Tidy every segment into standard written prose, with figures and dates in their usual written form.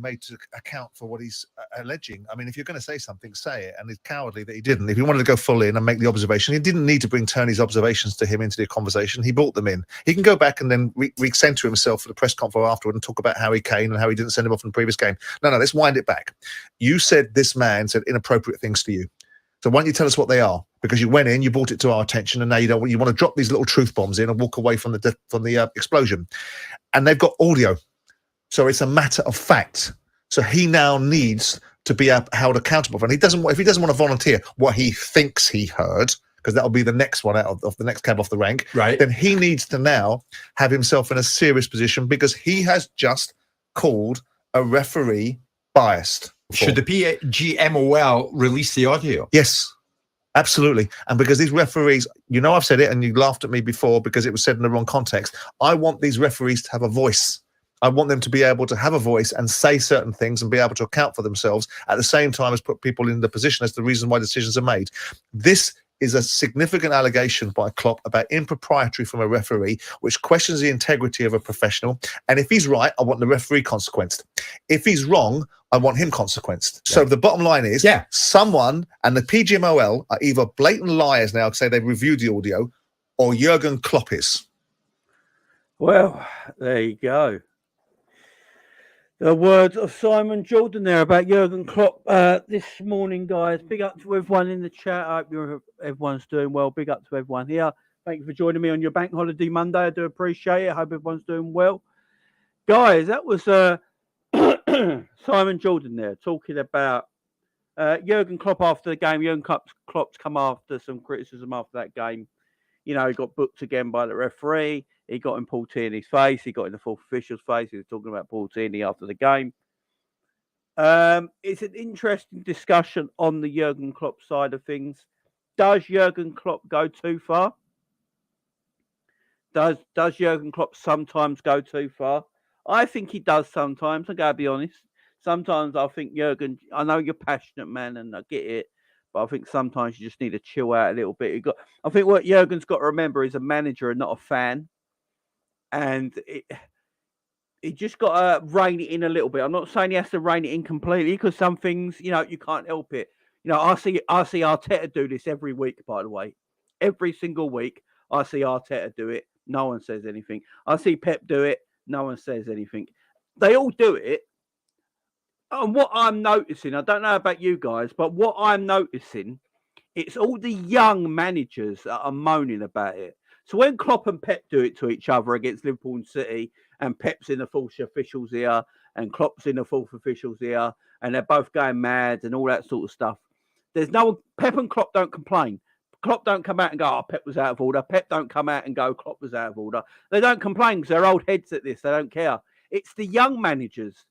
made to account for what he's alleging. I mean, if you're going to say something, say it. And it's cowardly that he didn't. If he wanted to go full in and make the observation, he didn't need to bring Tony's observations to him into the conversation. He brought them in. He can go back and then recenter himself for the press conference afterward and talk about how he came and how he didn't send him off in the previous game. No, let's wind it back. You said this man said inappropriate things to you. So why don't you tell us what they are? Because you went in, you brought it to our attention, and now you want to drop these little truth bombs in and walk away from the explosion. And they've got audio, so it's a matter of fact. So he now needs to be held accountable, and if he doesn't want to volunteer what he thinks he heard, because that'll be the next one out of the next cab off the rank, right? Then he needs to now have himself in a serious position because he has just called a referee biased. Should the PGMOL release the audio? Yes, absolutely. And because these referees, I've said it and you laughed at me before because it was said in the wrong context. I want these referees to have a voice. I want them to be able to have a voice and say certain things and be able to account for themselves at the same time as put people in the position as the reason why decisions are made. This is a significant allegation by Klopp about impropriety from a referee, which questions the integrity of a professional. And if he's right, I want the referee consequenced. If he's wrong, I want him consequenced. Yeah. So the bottom line is, someone, and the PGMOL are either blatant liars now, say they've reviewed the audio, or Jürgen Klopp is. Well, there you go. The words of Simon Jordan there about Jurgen Klopp this morning, guys. Big up to everyone in the chat. I hope everyone's doing well. Big up to everyone here. Thank you for joining me on your bank holiday Monday. I do appreciate it. I hope everyone's doing well. Guys, that was Simon Jordan there talking about Jurgen Klopp after the game. Jurgen Klopp's come after some criticism after that game. He got booked again by the referee. He got in Paul Tierney's face. He got in the fourth official's face. He was talking about Paul Tierney after the game. It's an interesting discussion on the Jurgen Klopp side of things. Does Jurgen Klopp go too far? Does Jurgen Klopp sometimes go too far? I think he does sometimes. I gotta be honest. Sometimes I think Jurgen, I know you're passionate, man, and I get it. But I think sometimes you just need to chill out a little bit. I think what Jurgen's got to remember is a manager and not a fan. And he just got to rein it in a little bit. I'm not saying he has to rein it in completely because some things, you can't help it. I see Arteta do this every week, by the way. Every single week, I see Arteta do it. No one says anything. I see Pep do it. No one says anything. They all do it. And what I'm noticing, I don't know about you guys, but what I'm noticing, it's all the young managers that are moaning about it. So when Klopp and Pep do it to each other against Liverpool and City, and Pep's in the fourth official's ear, and Klopp's in the fourth official's ear, and they're both going mad and all that sort of stuff, Pep and Klopp don't complain. Klopp don't come out and go, Pep was out of order. Pep don't come out and go, Klopp was out of order. They don't complain because they're old heads at this. They don't care. It's the young managers.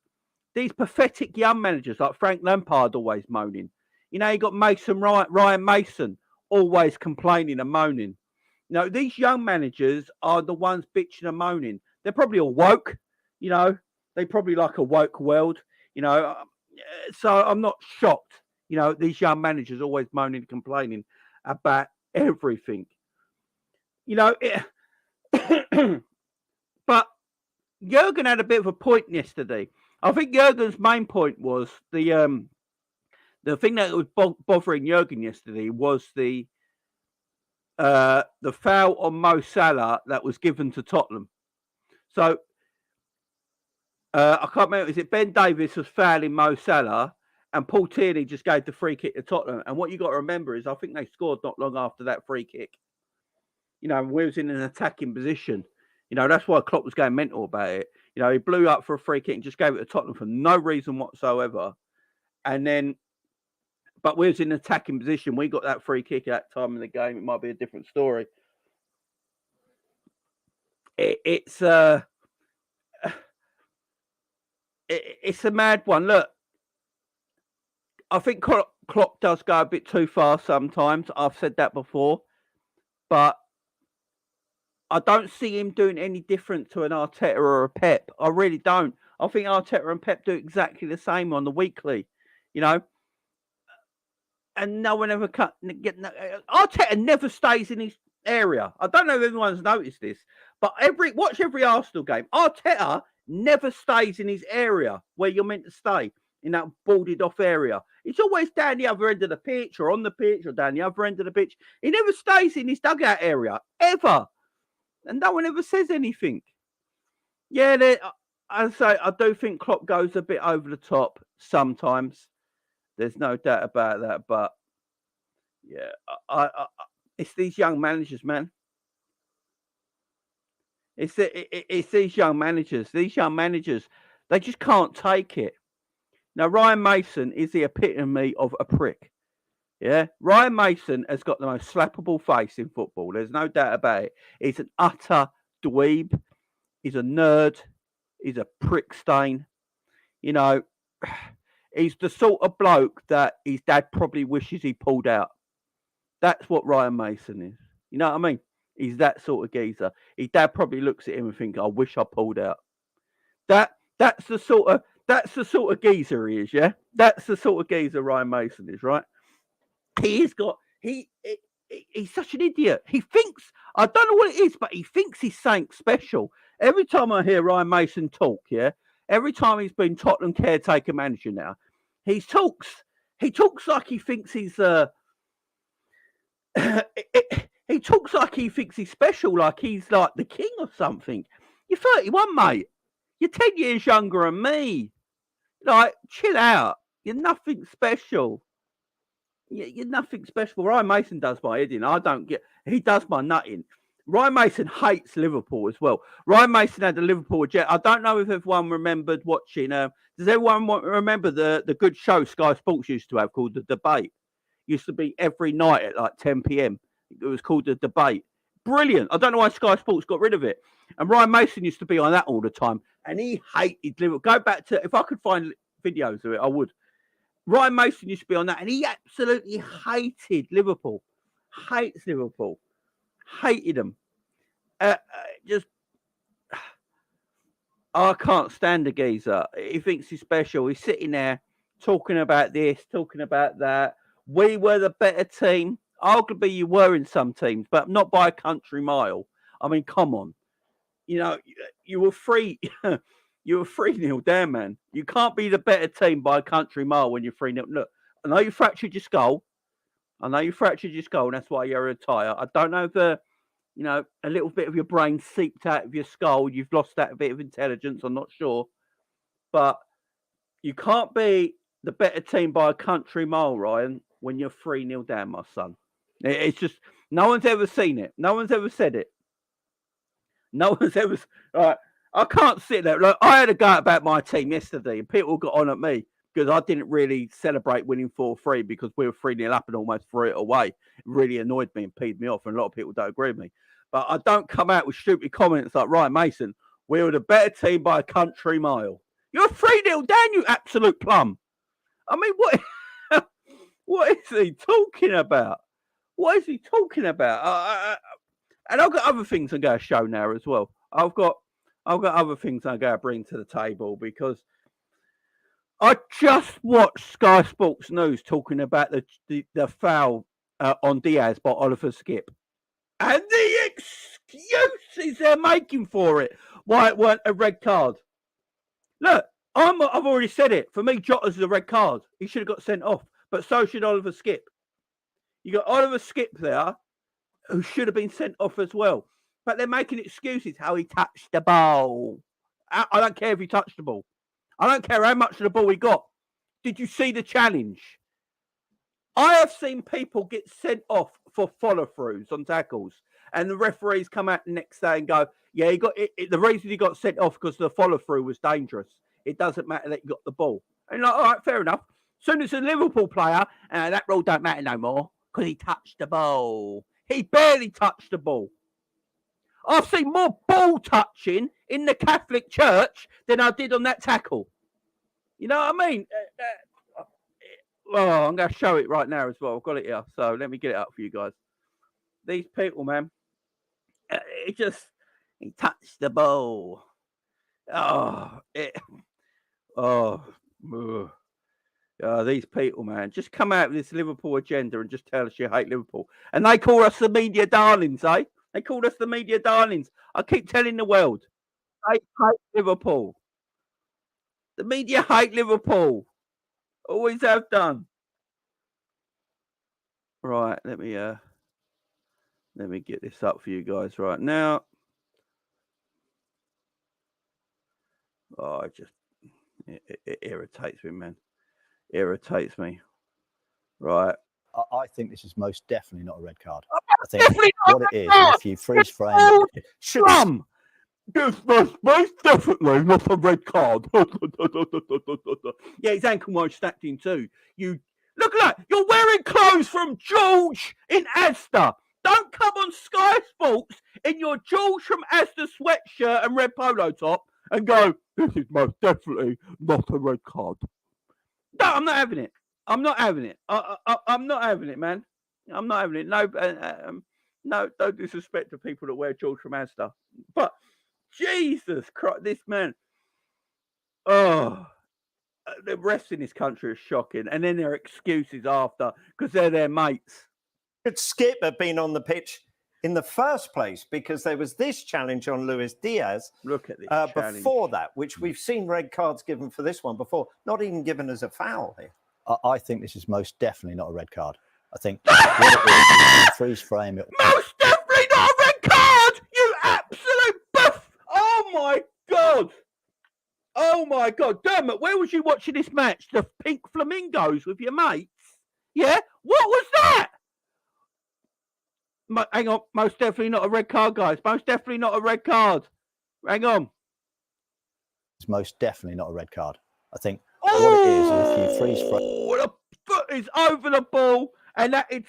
These pathetic young managers like Frank Lampard always moaning. You got Ryan Mason always complaining and moaning. These young managers are the ones bitching and moaning. They're probably all woke, they probably like a woke world, so I'm not shocked. These young managers always moaning and complaining about everything. But Jurgen had a bit of a point yesterday. I think Jurgen's main point was the thing that was bothering Jurgen yesterday was the foul on Mo Salah that was given to Tottenham. So I can't remember, is it Ben Davies was fouling Mo Salah and Paul Tierney just gave the free kick to Tottenham. And what you got to remember is I think they scored not long after that free kick. We was in an attacking position. That's why Klopp was going mental about it. He blew up for a free kick and just gave it to Tottenham for no reason whatsoever. And then, but we was in an attacking position. We got that free kick at that time in the game. It might be a different story. It's a mad one. Look, I think Klopp does go a bit too far sometimes. I've said that before. But I don't see him doing any different to an Arteta or a Pep. I really don't. I think Arteta and Pep do exactly the same on the weekly, and no one ever Arteta never stays in his area. I don't know if everyone's noticed this, but watch every Arsenal game. Arteta never stays in his area where you're meant to stay, in that boarded off area. He's always down the other end of the pitch or on the pitch or down the other end of the pitch. He never stays in his dugout area, ever. And no one ever says anything. Yeah, I say, I do think Klopp goes a bit over the top sometimes. There's no doubt about that. But yeah, it's these young managers, man. It's these young managers. These young managers, they just can't take it. Now, Ryan Mason is the epitome of a prick. Yeah, Ryan Mason has got the most slappable face in football. There's no doubt about it. He's an utter dweeb. He's a nerd. He's a prick stain. You know, he's the sort of bloke that his dad probably wishes he pulled out. That's what Ryan Mason is. You know what I mean? He's that sort of geezer. His dad probably looks at him and thinks, I wish I pulled out. That's the sort of geezer he is, yeah? That's the sort of geezer Ryan Mason is, right? He's such an idiot. He thinks, I don't know what it is, but he thinks he's something special. Every time I hear Ryan Mason talk, yeah, every time he's been Tottenham caretaker manager now, he talks like he thinks he's he talks like he thinks he's special, like he's like the king or something. You're 31, mate. You're 10 years younger than me. Like, chill out. You're nothing special. You're nothing special. Ryan Mason does my head in. He does my nutting. Ryan Mason hates Liverpool as well. Ryan Mason had a Liverpool agenda. I don't know if everyone remembered watching. Does everyone remember the good show Sky Sports used to have called The Debate? Used to be every night at like 10 p.m. It was called The Debate. Brilliant. I don't know why Sky Sports got rid of it. And Ryan Mason used to be on that all the time. And he hated Liverpool. Go back to, if I could find videos of it, I would. Ryan Mason used to be on that. And he absolutely hated Liverpool. Hates Liverpool. Hated them. I can't stand the geezer. He thinks he's special. He's sitting there talking about this, talking about that. We were the better team. Arguably, you were in some teams, but not by a country mile. I mean, come on. You know, you were 3. You were 3-0 down, man. You can't be the better team by a country mile when you're 3-0. Look, I know you fractured your skull. And that's why you retire. I don't know if a little bit of your brain seeped out of your skull. You've lost that bit of intelligence. I'm not sure. But you can't be the better team by a country mile, Ryan, when you're 3-0 down, my son. It's just, no one's ever seen it. No one's ever said it. No one's ever... Right, I can't sit there. Look, I had a go about my team yesterday, and people got on at me because I didn't really celebrate winning 4-3 because we were 3-0 up and almost threw it away. It really annoyed me and peed me off, and a lot of people don't agree with me. But I don't come out with stupid comments like, Ryan Mason, we were the better team by a country mile. You're 3-0 down, you absolute plum. I mean, what is he talking about? What is he talking about? And I've got other things I'm going to show now as well. I've got other things I'm going to bring to the table because I just watched Sky Sports News talking about the foul on Diaz by Oliver Skip. And the excuses they're making for it, why it weren't a red card. Look, I've already said it. For me, Jota's a red card. He should have got sent off. But so should Oliver Skip. You got Oliver Skip there, who should have been sent off as well. But they're making excuses how he touched the ball. I don't care if he touched the ball. I don't care how much of the ball he got. Did you see the challenge? I have seen people get sent off for follow-throughs on tackles. And the referees come out the next day and go, yeah, he got it. The reason he got sent off because the follow-through was dangerous. It doesn't matter that you got the ball. And like, all right, fair enough. As soon as a Liverpool player, that rule don't matter no more because he touched the ball. He barely touched the ball. I've seen more ball touching in the Catholic Church than I did on that tackle. You know what I mean? Well, I'm going to show it right now as well. I've got it here. So let me get it up for you guys. These people, man, he touched the ball. These people, man, just come out with this Liverpool agenda and just tell us you hate Liverpool. And they call us the media darlings, eh? They called us the media darlings. I keep telling the world. hate Liverpool. The media hate Liverpool. Always have done. Right, let me get this up for you guys right now. Oh, it irritates me, man. Irritates me. Right. I think this is most definitely not a red card. I think definitely what it is if you freeze frame it, should This was most definitely not a red card. Yeah, his ankle won't stacked in too. You look at that. You're wearing clothes from George in Asda. Don't come on Sky Sports in your George from Asda sweatshirt and red polo top and go, this is most definitely not a red card. No, I'm not having it. I'm not having it. I'm not having it, man. I'm not having it. No, no disrespect to people that wear George from Asda. But Jesus Christ, this man. Oh, the refs in this country are shocking. And then their excuses after because they're their mates. Should Skip have been on the pitch in the first place because there was this challenge on Luis Diaz. Look at this before that, which we've seen red cards given for this one before, not even given as a foul here. I think this is most definitely not a red card. I think what it is you freeze frame it. Most definitely not a red card! You absolute buff! Oh my God! Oh my God. Dermot, where was you watching this match? The Pink Flamingos with your mates? Yeah? What was that? Hang on. Most definitely not a red card, guys. Most definitely not a red card. Hang on. It's most definitely not a red card. I think what it is if you freeze frame. The foot is over the ball and that it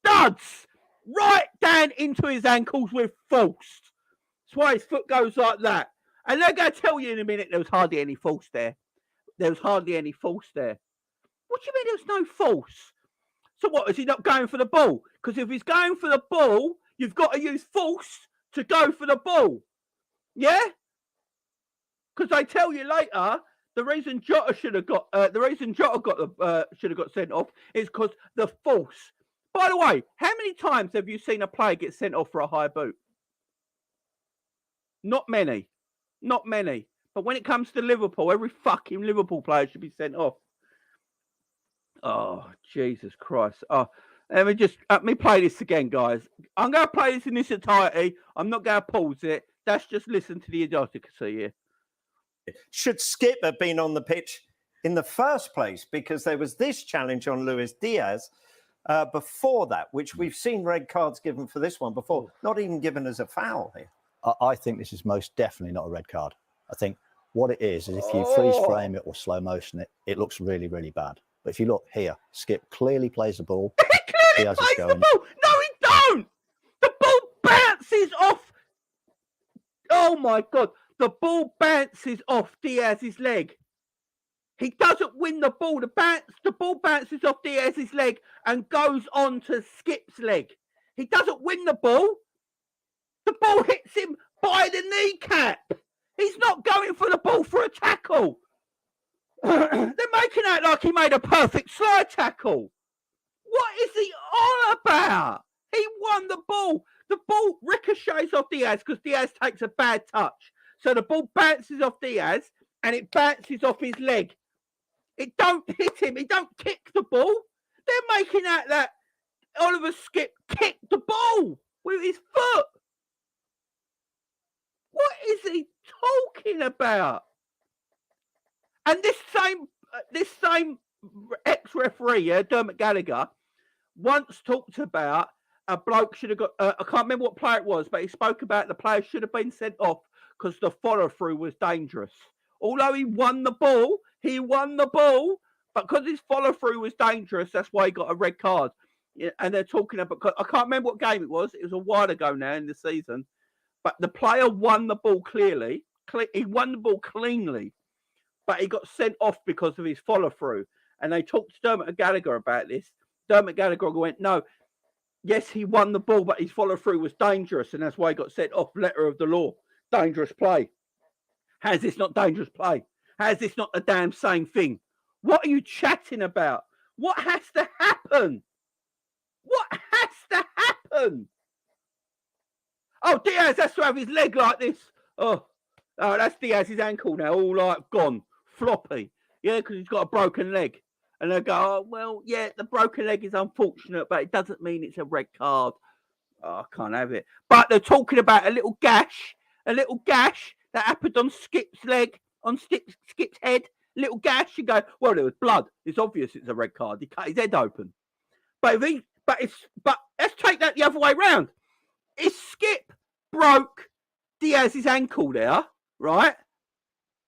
studs right down into his ankles with force. That's why his foot goes like that. And they're going to tell you in a minute there was hardly any force there. There was hardly any force there. What do you mean there was no force? So what, is he not going for the ball? Because if he's going for the ball, you've got to use force to go for the ball. Yeah? Because they tell you later, the reason Jota should have got should have got sent off is because the force. By the way, how many times have you seen a player get sent off for a high boot? Not many. Not many. But when it comes to Liverpool, every fucking Liverpool player should be sent off. Oh, Jesus Christ. Oh, let me play this again, guys. I'm going to play this in its entirety. I'm not going to pause it. That's just listen to the idiocy here. Should Skip have been on the pitch in the first place because there was this challenge on Luis Diaz before that, which we've seen red cards given for this one before, not even given as a foul here. I think this is most definitely not a red card. I think what it is if you freeze frame it or slow motion it, it looks really, really bad. But if you look here, Skip clearly plays the ball. He clearly plays the ball. No, he don't. The ball bounces off. Oh, my God. The ball bounces off Diaz's leg. He doesn't win the ball. The ball bounces off Diaz's leg and goes on to Skip's leg. He doesn't win the ball. The ball hits him by the kneecap. He's not going for the ball for a tackle. They're making out like he made a perfect slide tackle. What is he on about? He won the ball. The ball ricochets off Diaz because Diaz takes a bad touch. So the ball bounces off Diaz and it bounces off his leg. It don't hit him. He don't kick the ball. They're making out that Oliver Skip kicked the ball with his foot. What is he talking about? And this same ex-referee, Dermot Gallagher, once talked about a bloke should have got. I can't remember what player it was, but he spoke about the player should have been sent off because the follow-through was dangerous. Although he won the ball, but because his follow-through was dangerous, that's why he got a red card. Yeah, and they're talking about. I can't remember what game it was. It was a while ago now in the season. But the player won the ball clearly. He won the ball cleanly. But he got sent off because of his follow-through. And they talked to Dermot Gallagher about this. Dermot Gallagher went, no, yes, he won the ball, but his follow-through was dangerous. And that's why he got sent off. Letter of the law. Dangerous play. How's this not dangerous play? How's this not the damn same thing? What are you chatting about? What has to happen? What has to happen? Oh, Diaz has to have his leg like this. Oh, Oh, that's Diaz's ankle now, all like gone, floppy. Yeah, because he's got a broken leg. And they go, oh, well, yeah, the broken leg is unfortunate, but it doesn't mean it's a red card. Oh, I can't have it. But they're talking about a little gash that happened on Skip's leg, on Skip's head. Little gash. You go, well, there was blood. It's obvious it's a red card. He cut his head open. But let's take that the other way round. If Skip broke Diaz's ankle there, right?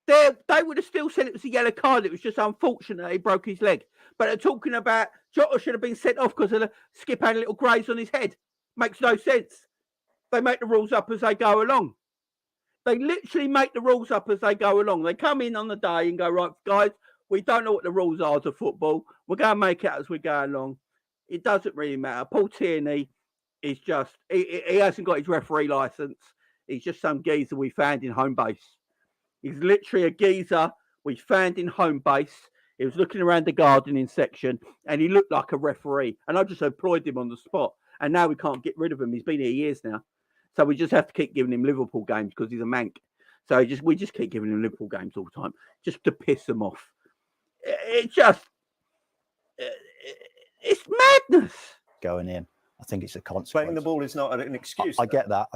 They would have still said it was a yellow card. It was just unfortunate that he broke his leg. But they're talking about Jota should have been sent off because Skip had a little graze on his head. Makes no sense. They make the rules up as they go along. They literally make the rules up as they go along. They come in on the day and go, right, guys, we don't know what the rules are to football. We're going to make it as we go along. It doesn't really matter. Paul Tierney is just, he hasn't got his referee licence. He's just some geezer we found in home base. He's literally a geezer we found in home base. He was looking around the gardening section and he looked like a referee. And I just employed him on the spot. And now we can't get rid of him. He's been here years now. So we just have to keep giving him Liverpool games because he's a mank. So we just keep giving him Liverpool games all the time just to piss them off. It's madness. Going in. I think it's a consequence. Playing the ball is not an excuse. I get that.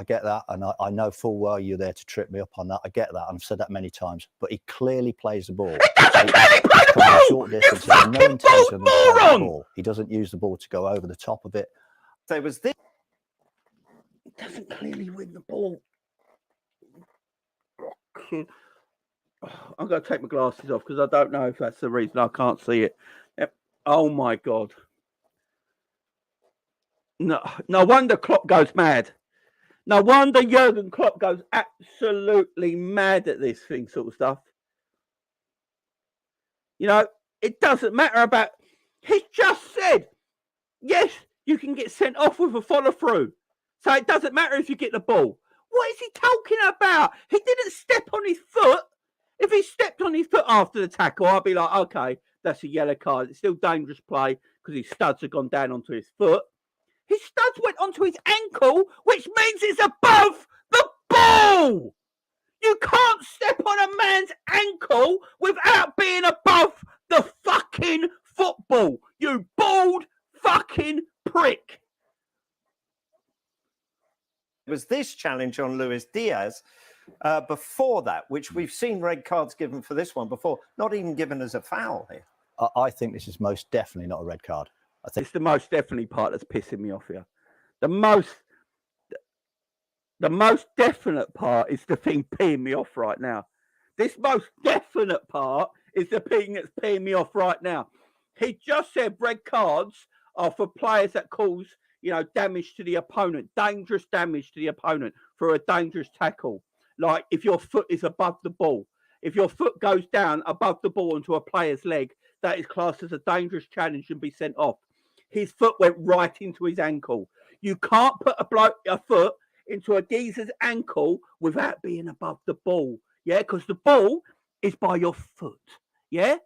And I know full well you're there to trip me up on that. I get that. I've said that many times. But he clearly plays the ball. He doesn't clearly play the ball! Short You distance, fucking moron! He doesn't use the ball to go over the top of it. There was this. He doesn't clearly win the ball. I'm going to take my glasses off because I don't know if that's the reason I can't see it. Oh, my God. No wonder Klopp goes mad. No wonder Jürgen Klopp goes absolutely mad at this thing sort of stuff. You know, it doesn't matter about... He's just said, yes, you can get sent off with a follow-through. So it doesn't matter if you get the ball. What is he talking about? He didn't step on his foot. If he stepped on his foot after the tackle, I'd be like, okay, that's a yellow card. It's still dangerous play because his studs have gone down onto his foot. His studs went onto his ankle, which means it's above the ball. You can't step on a man's ankle without being above the fucking football. You bald fucking prick. Was this challenge on Luis Diaz before that, which we've seen red cards given for this one before, not even given as a foul here. I think this is most definitely not a red card. I think it's the most definitely part that's pissing me off here. The most definite part is the thing peeing me off right now. This most definite part is the thing that's peeing me off right now. He just said red cards are for players that cause, damage to the opponent, dangerous damage to the opponent for a dangerous tackle. Like if your foot is above the ball. If your foot goes down above the ball onto a player's leg, that is classed as a dangerous challenge and be sent off. His foot went right into his ankle. You can't put a foot into a geezer's ankle without being above the ball. Yeah, because the ball is by your foot. Yeah?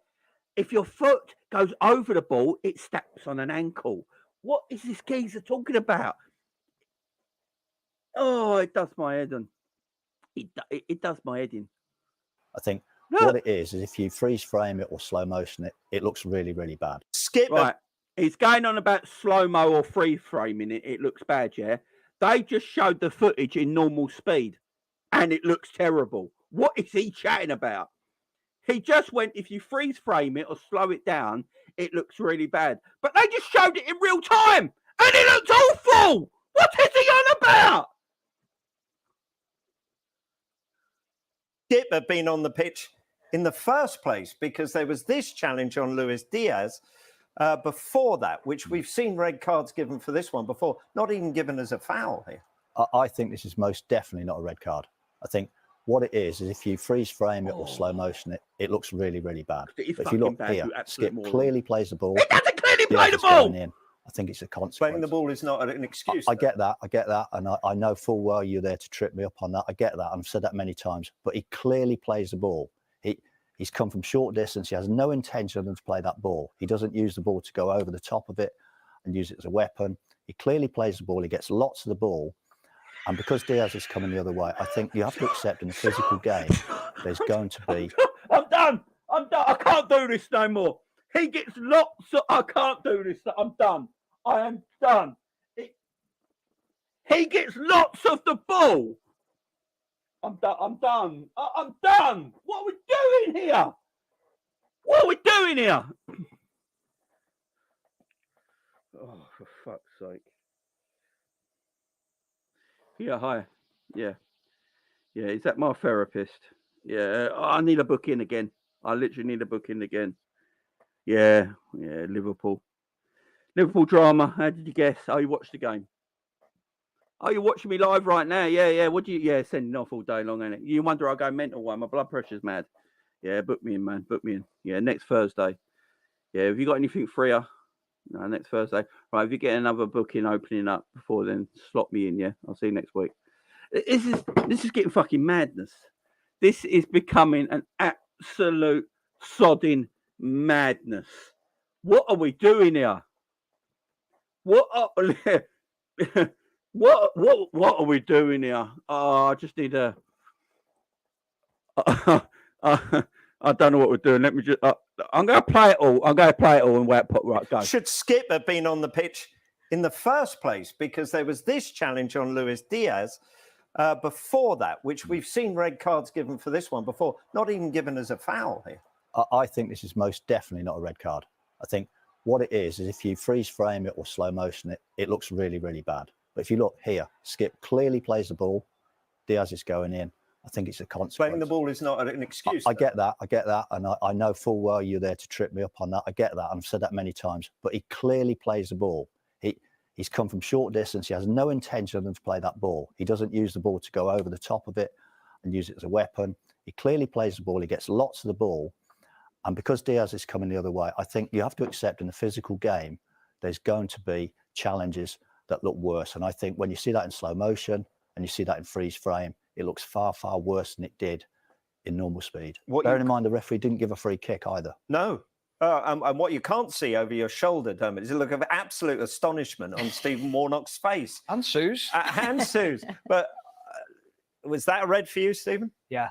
If your foot goes over the ball, it steps on an ankle. What is this geezer talking about? Oh, it does my head in. It does my head in. I think what it is if you freeze frame it or slow motion it, it looks really, really bad. Skip. Right. He's going on about slow-mo or free framing it. It looks bad, yeah? They just showed the footage in normal speed and it looks terrible. What is he chatting about? He just went, if you freeze frame it or slow it down, it looks really bad. But they just showed it in real time and it looked awful. What is he on about? Skip had been on the pitch in the first place because there was this challenge on Luis Diaz before that, which we've seen red cards given for this one before, not even given as a foul here. I think this is most definitely not a red card. I think what it is if you freeze frame it or slow motion it, it looks really, really bad. But if you look bad, here, Skip clearly plays the ball. He doesn't clearly play the ball. I think it's a consequence. Playing the ball is not an excuse. I get that. And I know full well you're there to trip me up on that. I get that. I've said that many times. But he clearly plays the ball. He's come from short distance. He has no intention to play that ball. He doesn't use the ball to go over the top of it and use it as a weapon. He clearly plays the ball. He gets lots of the ball. And because Diaz is coming the other way, I think you have to accept in the physical game, there's going to be... I'm done. I can't do this no more. He gets lots of... I can't do this. I'm done. I am done. He gets lots of the ball. I'm done. I'm done. I'm done. What are we doing here? What are we doing here? Oh, for fuck's sake. Yeah, hi. Yeah. Yeah, is that my therapist? Yeah, I need a booking again. I literally need a booking again. Yeah, Liverpool. Liverpool drama. How did you guess? Oh, you watched the game. Oh, you're watching me live right now. Yeah. What do you? Yeah, sending off all day long, ain't it? You wonder I go mental. Why my blood pressure's mad. Yeah, book me in, man. Book me in. Yeah, next Thursday. Yeah, have you got anything freer? No, next Thursday. Right, if you get another booking opening up before then, slot me in. Yeah, I'll see you next week. This is getting fucking madness. This is becoming an absolute sodding madness. What are we doing here? What are what are we doing here? Oh, I just need a. I don't know what we're doing. Let me just. I'm going to play it all. And wait. Right, go. Should Skip have been on the pitch in the first place? Because there was this challenge on Luis Diaz before that, which we've seen red cards given for this one before, not even given as a foul here. I think this is most definitely not a red card. I think what it is if you freeze frame it or slow motion it, it looks really, really bad. But if you look here, Skip clearly plays the ball. Diaz is going in. I think it's a consequence. Playing the ball is not an excuse. I get that. And I know full well you're there to trip me up on that. I get that. I've said that many times. But he clearly plays the ball. He's come from short distance. He has no intention of to play that ball. He doesn't use the ball to go over the top of it and use it as a weapon. He clearly plays the ball. He gets lots of the ball. And because Diaz is coming the other way, I think you have to accept in the physical game, there's going to be challenges that look worse. And I think when you see that in slow motion and you see that in freeze frame, it looks far, far worse than it did in normal speed. Bearing in mind, the referee didn't give a free kick either. No. And what you can't see over your shoulder, Dermot, is a look of absolute astonishment on Stephen Warnock's face. And Sue's. And Sue's. But was that a red for you, Stephen? Yeah.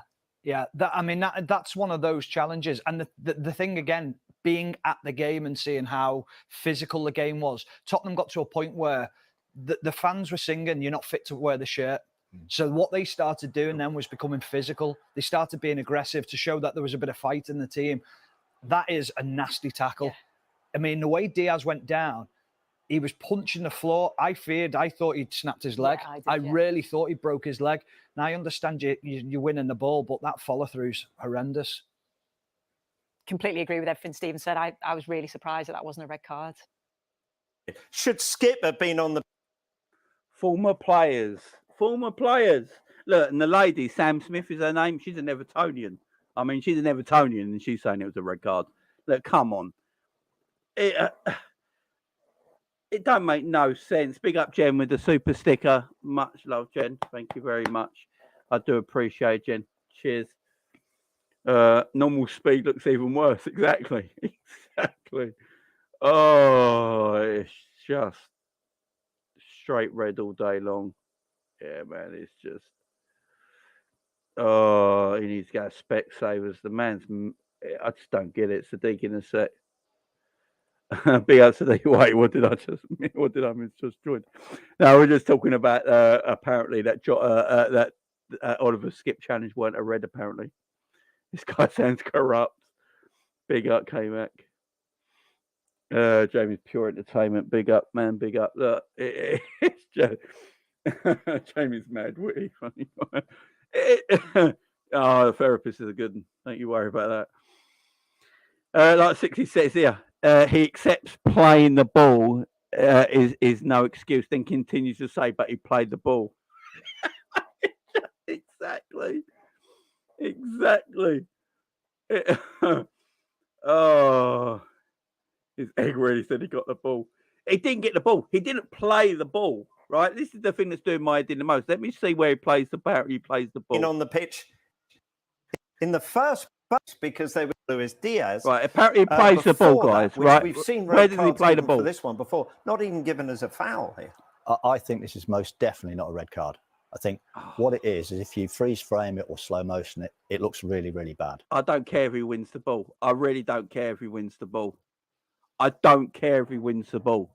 That's one of those challenges. And the thing, again, being at the game and seeing how physical the game was, Tottenham got to a point where the fans were singing, "You're not fit to wear the shirt." So what they started doing then was becoming physical. They started being aggressive to show that there was a bit of fight in the team. That is a nasty tackle. Yeah. I mean, the way Diaz went down, he was punching the floor. I thought he'd snapped his leg. Yeah, I really thought he broke his leg. Now, I understand you're winning the ball, but that follow-through's horrendous. Completely agree with everything Stephen said. I was really surprised that wasn't a red card. Should Skip have been on the... Former players. Look, and the lady, Sam Smith is her name. She's an Evertonian. I mean, she's an Evertonian, and she's saying it was a red card. Look, come on. It don't make no sense. Big up, Jen, with the super sticker. Much love, Jen. Thank you very much. I do appreciate it, Jen. Cheers. Normal speed looks even worse. Exactly. Oh, it's just straight red all day long. Yeah, man, it's just... Oh, he needs to go Specsavers. The man's... I just don't get it. Sadiq in a sec. Big up Sadiq. Wait, what did I miss? Just joined. No, we're just talking about apparently that Oliver Skip challenge weren't a red, apparently. This guy sounds corrupt. Big up, K-Mac. Jamie's pure entertainment. Big up, man. Big up. Look, it's just... Jamie's mad witty, funny. Oh, the therapist is a good one. Don't you worry about that. Like 60 says here, he accepts playing the ball is no excuse, then continues to say, but he played the ball. Exactly. Oh, his egg really said he got the ball. He didn't get the ball. He didn't play the ball. Right, this is the thing that's doing my head in the most. Let me see where he plays the ball. In on the pitch in the first place because they were Luis Diaz. Right, apparently he plays the ball, guys. Right, we've seen where did he play the ball? For this one before, not even given as a foul here. I think this is most definitely not a red card. I think what it is if you freeze frame it or slow motion it, it looks really, really bad. I don't care if he wins the ball. I really don't care if he wins the ball. I don't care if he wins the ball.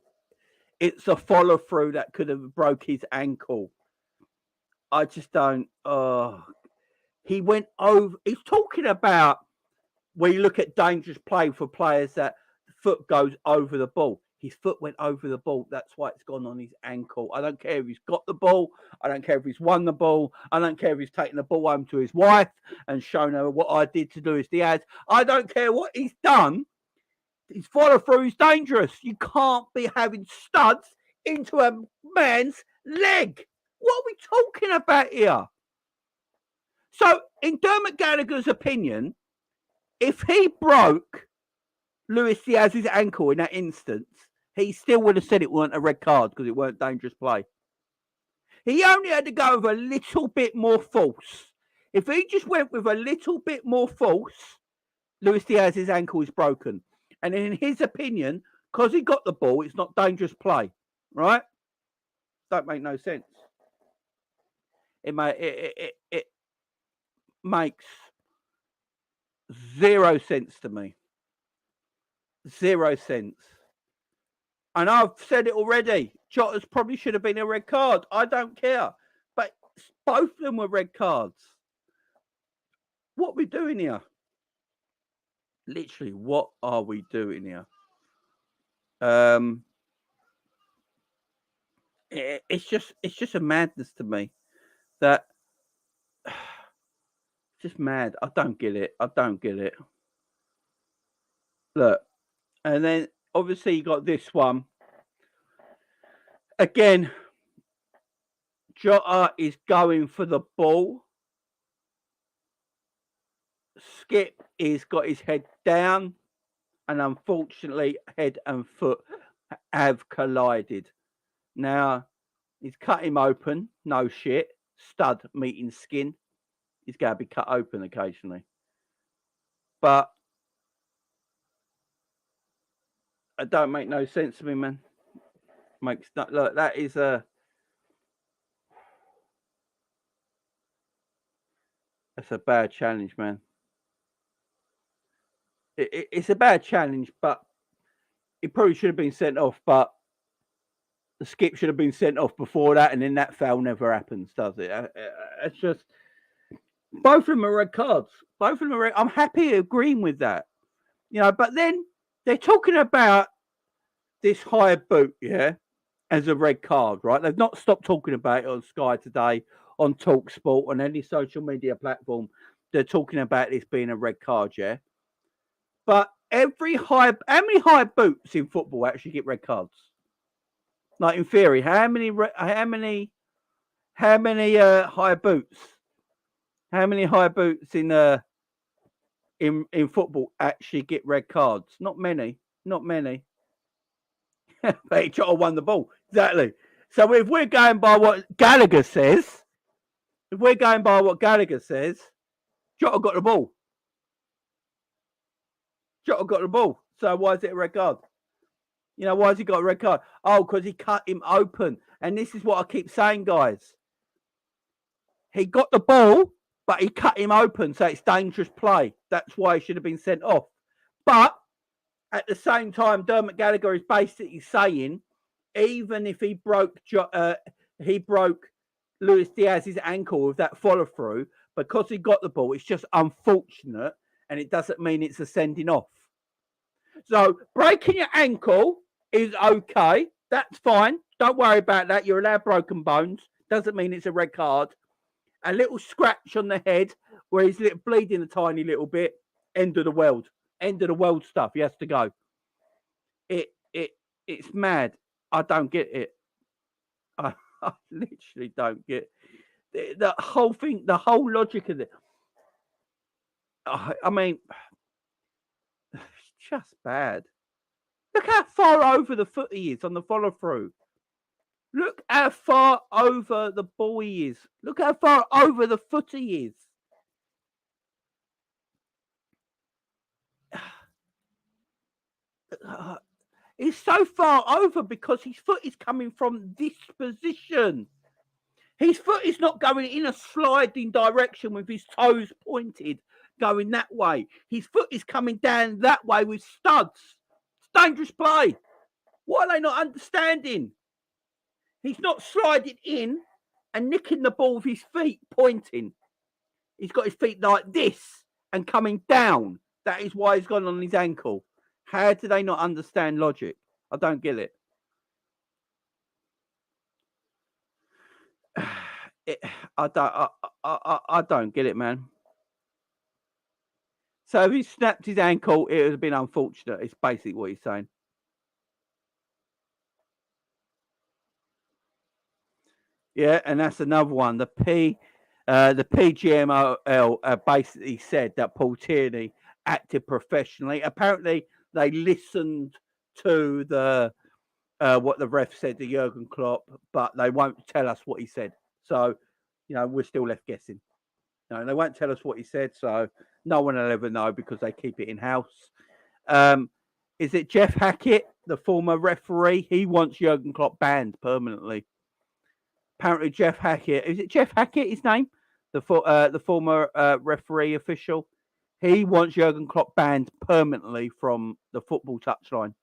It's a follow through that could have broke his ankle. I just don't. He went over. He's talking about where you look at dangerous play for players that the foot goes over the ball. His foot went over the ball. That's why it's gone on his ankle. I don't care if he's got the ball. I don't care if he's won the ball. I don't care if he's taken the ball home to his wife and shown her what I did to Luis Diaz. I don't care what he's done. His follow through is dangerous. You can't be having studs into a man's leg. What are we talking about here? So, in Dermot Gallagher's opinion, if he broke Luis Diaz's ankle in that instance, he still would have said it weren't a red card because it weren't dangerous play. He only had to go with a little bit more force. If he just went with a little bit more force, Luis Diaz's ankle is broken. And in his opinion, because he got the ball, it's not dangerous play, right? Don't make no sense. It makes zero sense to me. 0 cents. And I've said it already. Jota's probably should have been a red card. I don't care. But both of them were red cards. What are we doing here? Literally, what are we doing here? It's just a madness to me that just mad. I don't get it. Look, and then obviously you got this one. Again, Jota is going for the ball. Skip is got his head down, and unfortunately, head and foot have collided. Now, he's cut him open. No shit. Stud meeting skin. He's got to be cut open occasionally. But it don't make no sense to me, man. Makes that look. That is that's a bad challenge, man. It's a bad challenge, but it probably should have been sent off. But the skip should have been sent off before that, and then that foul never happens, does it? It's just both of them are red cards. Both of them are red. I'm happy agreeing with that, you know. But then they're talking about this high boot, yeah, as a red card, right? They've not stopped talking about it on Sky today, on TalkSport, on any social media platform. They're talking about this being a red card, yeah. But how many high boots in football actually get red cards? Like in theory, how many high boots? How many high boots in football actually get red cards? Not many. But Jota won the ball. Exactly. So if we're going by what Gallagher says, Jota got the ball. Jota got the ball. So why is it a red card? You know, why has he got a red card? Oh, because he cut him open. And this is what I keep saying, guys. He got the ball, but he cut him open, so it's dangerous play. That's why he should have been sent off. But at the same time, Dermot Gallagher is basically saying, even if he broke Luis Diaz's ankle with that follow through, because he got the ball, it's just unfortunate, and it doesn't mean it's a sending off. So breaking your ankle is okay. That's fine. Don't worry about that. You're allowed broken bones. Doesn't mean it's a red card. A little scratch on the head where he's bleeding a tiny little bit. End of the world. End of the world stuff. He has to go. It's mad. I don't get it. I literally don't get it. The whole thing, the whole logic of it. I mean, it's just bad. Look how far over the foot he is on the follow through. Look how far over the ball he is. Look how far over the foot he is. He's so far over because his foot is coming from this position. His foot is not going in a sliding direction with his toes pointed, going that way. His foot is coming down that way with studs. It's dangerous play. What are they not understanding? He's not sliding in and nicking the ball with his feet pointing. He's got his feet like this and coming down. That is why he's gone on his ankle. How do they not understand logic? I don't get it. I don't get it, man. So if he snapped his ankle, it would have been unfortunate. It's basically what he's saying. Yeah, and that's another one. The PGMOL basically said that Paul Tierney acted professionally. Apparently, they listened to the what the ref said to Jürgen Klopp, but they won't tell us what he said. So, we're still left guessing. No, they won't tell us what he said, so no one will ever know because they keep it in-house. Is it Jeff Hackett, the former referee? He wants Jürgen Klopp banned permanently. Apparently, Jeff Hackett, is it Jeff Hackett, his name? The former referee official. He wants Jürgen Klopp banned permanently from the football touchline.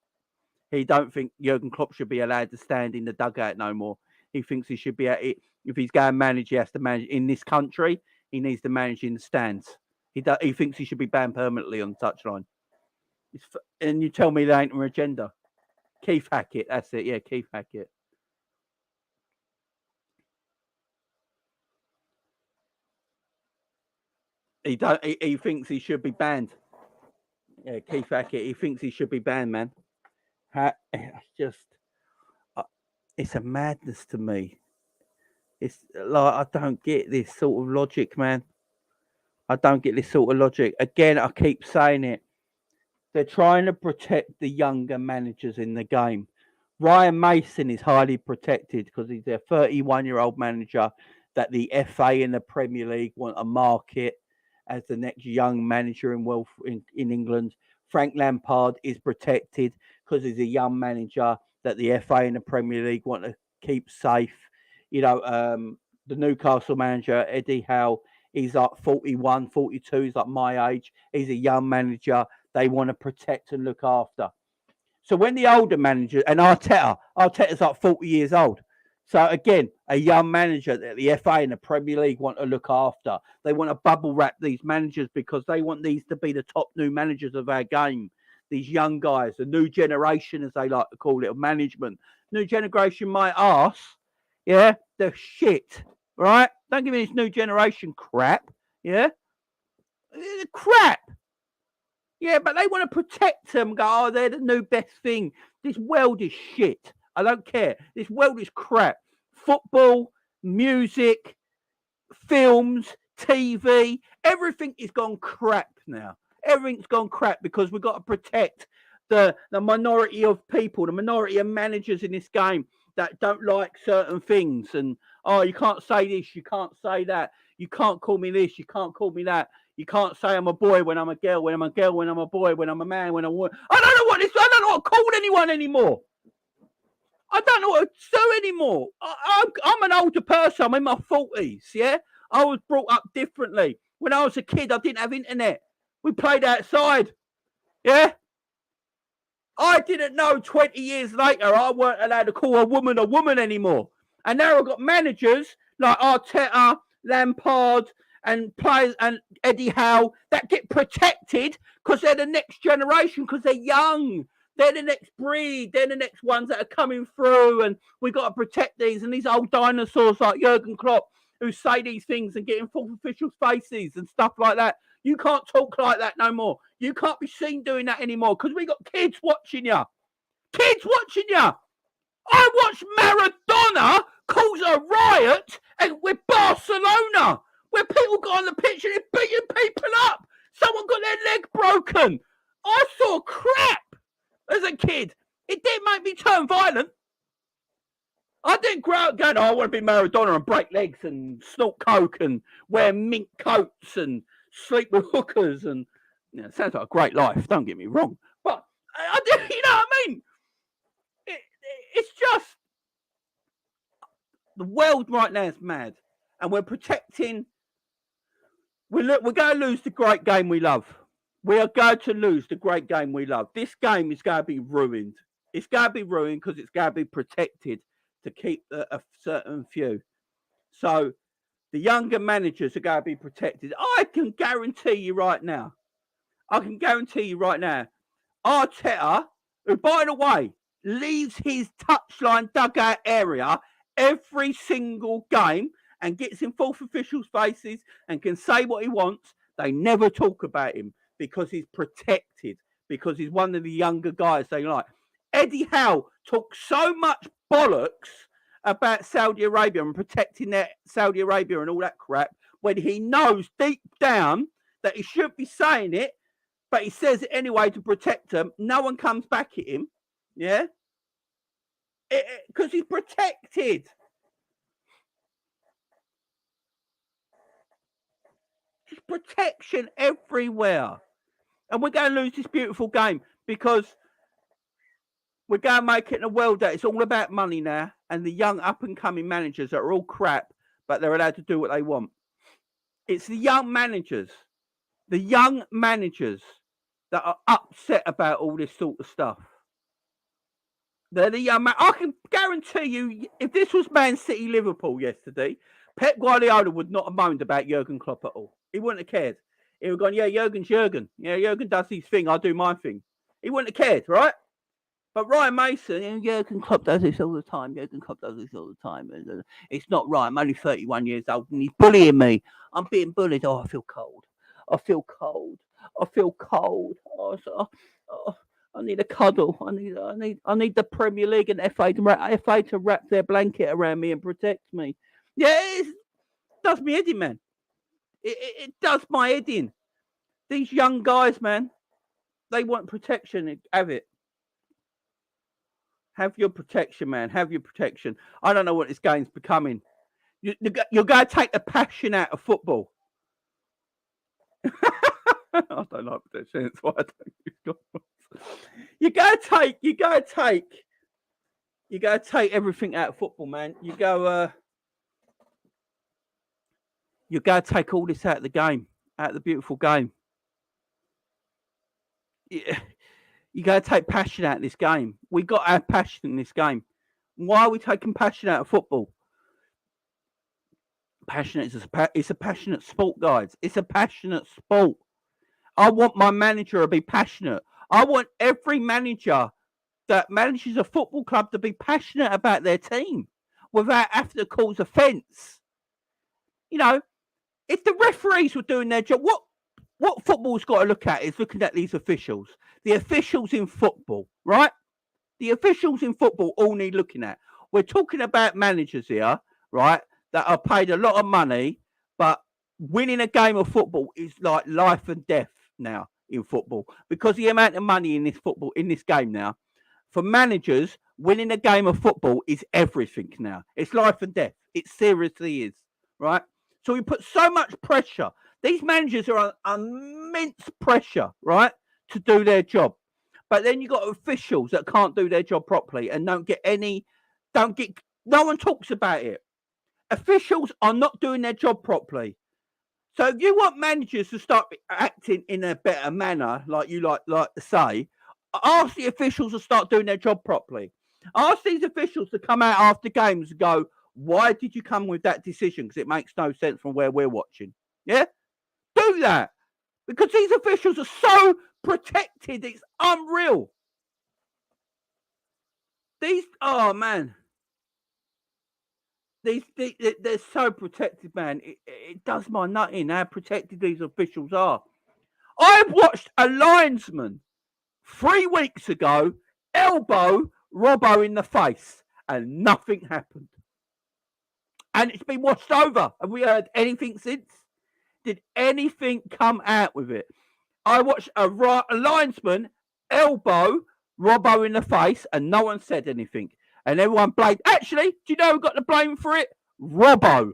He don't think Jürgen Klopp should be allowed to stand in the dugout no more. He thinks he should be at it. If he's going to manage, he has to manage in this country. He needs to manage in the stands. He thinks he should be banned permanently on the touchline. And you tell me that ain't an agenda. Keith Hackett, that's it. Yeah, Keith Hackett. He thinks he should be banned. Yeah, Keith Hackett. He thinks he should be banned, man. It's a madness to me. It's like I don't get this sort of logic, man. I don't get this sort of logic. Again, I keep saying it. They're trying to protect the younger managers in the game. Ryan Mason is highly protected because he's a 31-year-old manager that the FA and the Premier League want to market as the next young manager in England. Frank Lampard is protected because he's a young manager that the FA and the Premier League want to keep safe. The Newcastle manager, Eddie Howe, he's like 41, 42. He's like my age. He's a young manager they want to protect and look after. So when the older manager, and Arteta's like 40 years old. So again, a young manager that the FA and the Premier League want to look after. They want to bubble wrap these managers because they want these to be the top new managers of our game. These young guys, the new generation, as they like to call it, of management. New generation might ask, yeah, they're shit, right? Don't give me this new generation crap, yeah? Crap. Yeah, but they want to protect them. Go, oh, they're the new best thing. This world is shit. I don't care. This world is crap. Football, music, films, TV, everything is gone crap now. Everything's gone crap because we've got to protect the minority of people, the minority of managers in this game that don't like certain things. And, oh, you can't say this, you can't say that. You can't call me this, you can't call me that. You can't say I'm a boy when I'm a girl, when I'm a girl, when I'm a boy, when I'm a man, when I'm a woman. I don't know what to call anyone anymore. I don't know what to do anymore. I'm an older person. I'm in my 40s, yeah? I was brought up differently. When I was a kid, I didn't have internet. We played outside, yeah? I didn't know 20 years later I weren't allowed to call a woman anymore. And now I've got managers like Arteta, Lampard, and players and Eddie Howe that get protected because they're the next generation, because they're young. They're the next breed. They're the next ones that are coming through, and we've got to protect these. And these old dinosaurs like Jürgen Klopp who say these things and get in fourth officials' faces and stuff like that. You can't talk like that no more. You can't be seen doing that anymore because we got kids watching you. Kids watching you. I watched Maradona cause a riot with Barcelona where people got on the pitch and they're beating people up. Someone got their leg broken. I saw crap as a kid. It didn't make me turn violent. I didn't grow up going, oh, I want to be Maradona and break legs and snort coke and wear mink coats and sleep with hookers. And it sounds like a great life, don't get me wrong. But, you know what I mean? It's just The world right now is mad, and we're protecting. We're going to lose the great game we love. We are going to lose the great game we love. This game is going to be ruined. It's going to be ruined because it's going to be protected to keep a certain few. So the younger managers are going to be protected. I can guarantee you right now. Arteta, who, by the way, leaves his touchline dugout area every single game and gets in fourth officials' faces and can say what he wants. They never talk about him because he's protected, because he's one of the younger guys they like. Eddie Howe talks so much bollocks about Saudi Arabia and protecting their Saudi Arabia and all that crap when he knows deep down that he should be saying it, but he says it anyway to protect them. No one comes back at him, yeah? Because he's protected. There's protection everywhere. And we're going to lose this beautiful game because we're going to make it in a world that it's all about money now, and the young up-and-coming managers that are all crap, but they're allowed to do what they want. It's the young managers that are upset about all this sort of stuff. They're the young man. I can guarantee you, if this was Man City Liverpool yesterday, Pep Guardiola would not have moaned about Jürgen Klopp at all. He wouldn't have cared. He would have gone, yeah, Jürgen's Jürgen. Yeah, Jürgen does his thing. I do my thing. He wouldn't have cared, right? But Ryan Mason, Jürgen Klopp does this all the time. Jürgen Klopp does this all the time. It's not right. I'm only 31 years old and he's bullying me. I'm being bullied. Oh, I feel cold. I feel cold. I need a cuddle. I need the Premier League and FA to wrap their blanket around me and protect me. Yeah, it does me head in, man. It does my head in. These young guys, man, they want protection. Have it. Have your protection, man. Have your protection. I don't know what this game's becoming. You're going to take the passion out of football. I don't like protection. That's why I don't use God. You go take everything out of football, man. You go take all this out of the game, out of the beautiful game. You got to take passion out of this game. We got to have passion in this game. Why are we taking passion out of football? It's a passionate sport, guys. It's a passionate sport. I want my manager to be passionate. I want every manager that manages a football club to be passionate about their team without having to cause offence. You know, if the referees were doing their job, what football's got to look at is looking at these officials. The officials in football, right? The officials in football all need looking at. We're talking about managers here, right, that are paid a lot of money, but winning a game of football is like life and death now in football because the amount of money in this game now. For managers, winning a game of football is everything now. It's life and death. It seriously is, right? So we put so much pressure. These managers are under immense pressure, right, to do their job. But then you've got officials that can't do their job properly and no one talks about it. Officials are not doing their job properly. So if you want managers to start acting in a better manner, like you like to say, ask the officials to start doing their job properly. Ask these officials to come out after games and go, why did you come with that decision? Because it makes no sense from where we're watching. Yeah? Do that. Because these officials are so protected. It's unreal. Oh, man. They're so protected, man. It does my nut in how protected these officials are. I watched a linesman 3 weeks ago elbow Robbo in the face and nothing happened. And it's been washed over. Have we heard anything since? Did anything come out with it? I watched a linesman elbow Robbo in the face and no one said anything. And everyone blamed. Actually, do you know who got the blame for it? Robbo.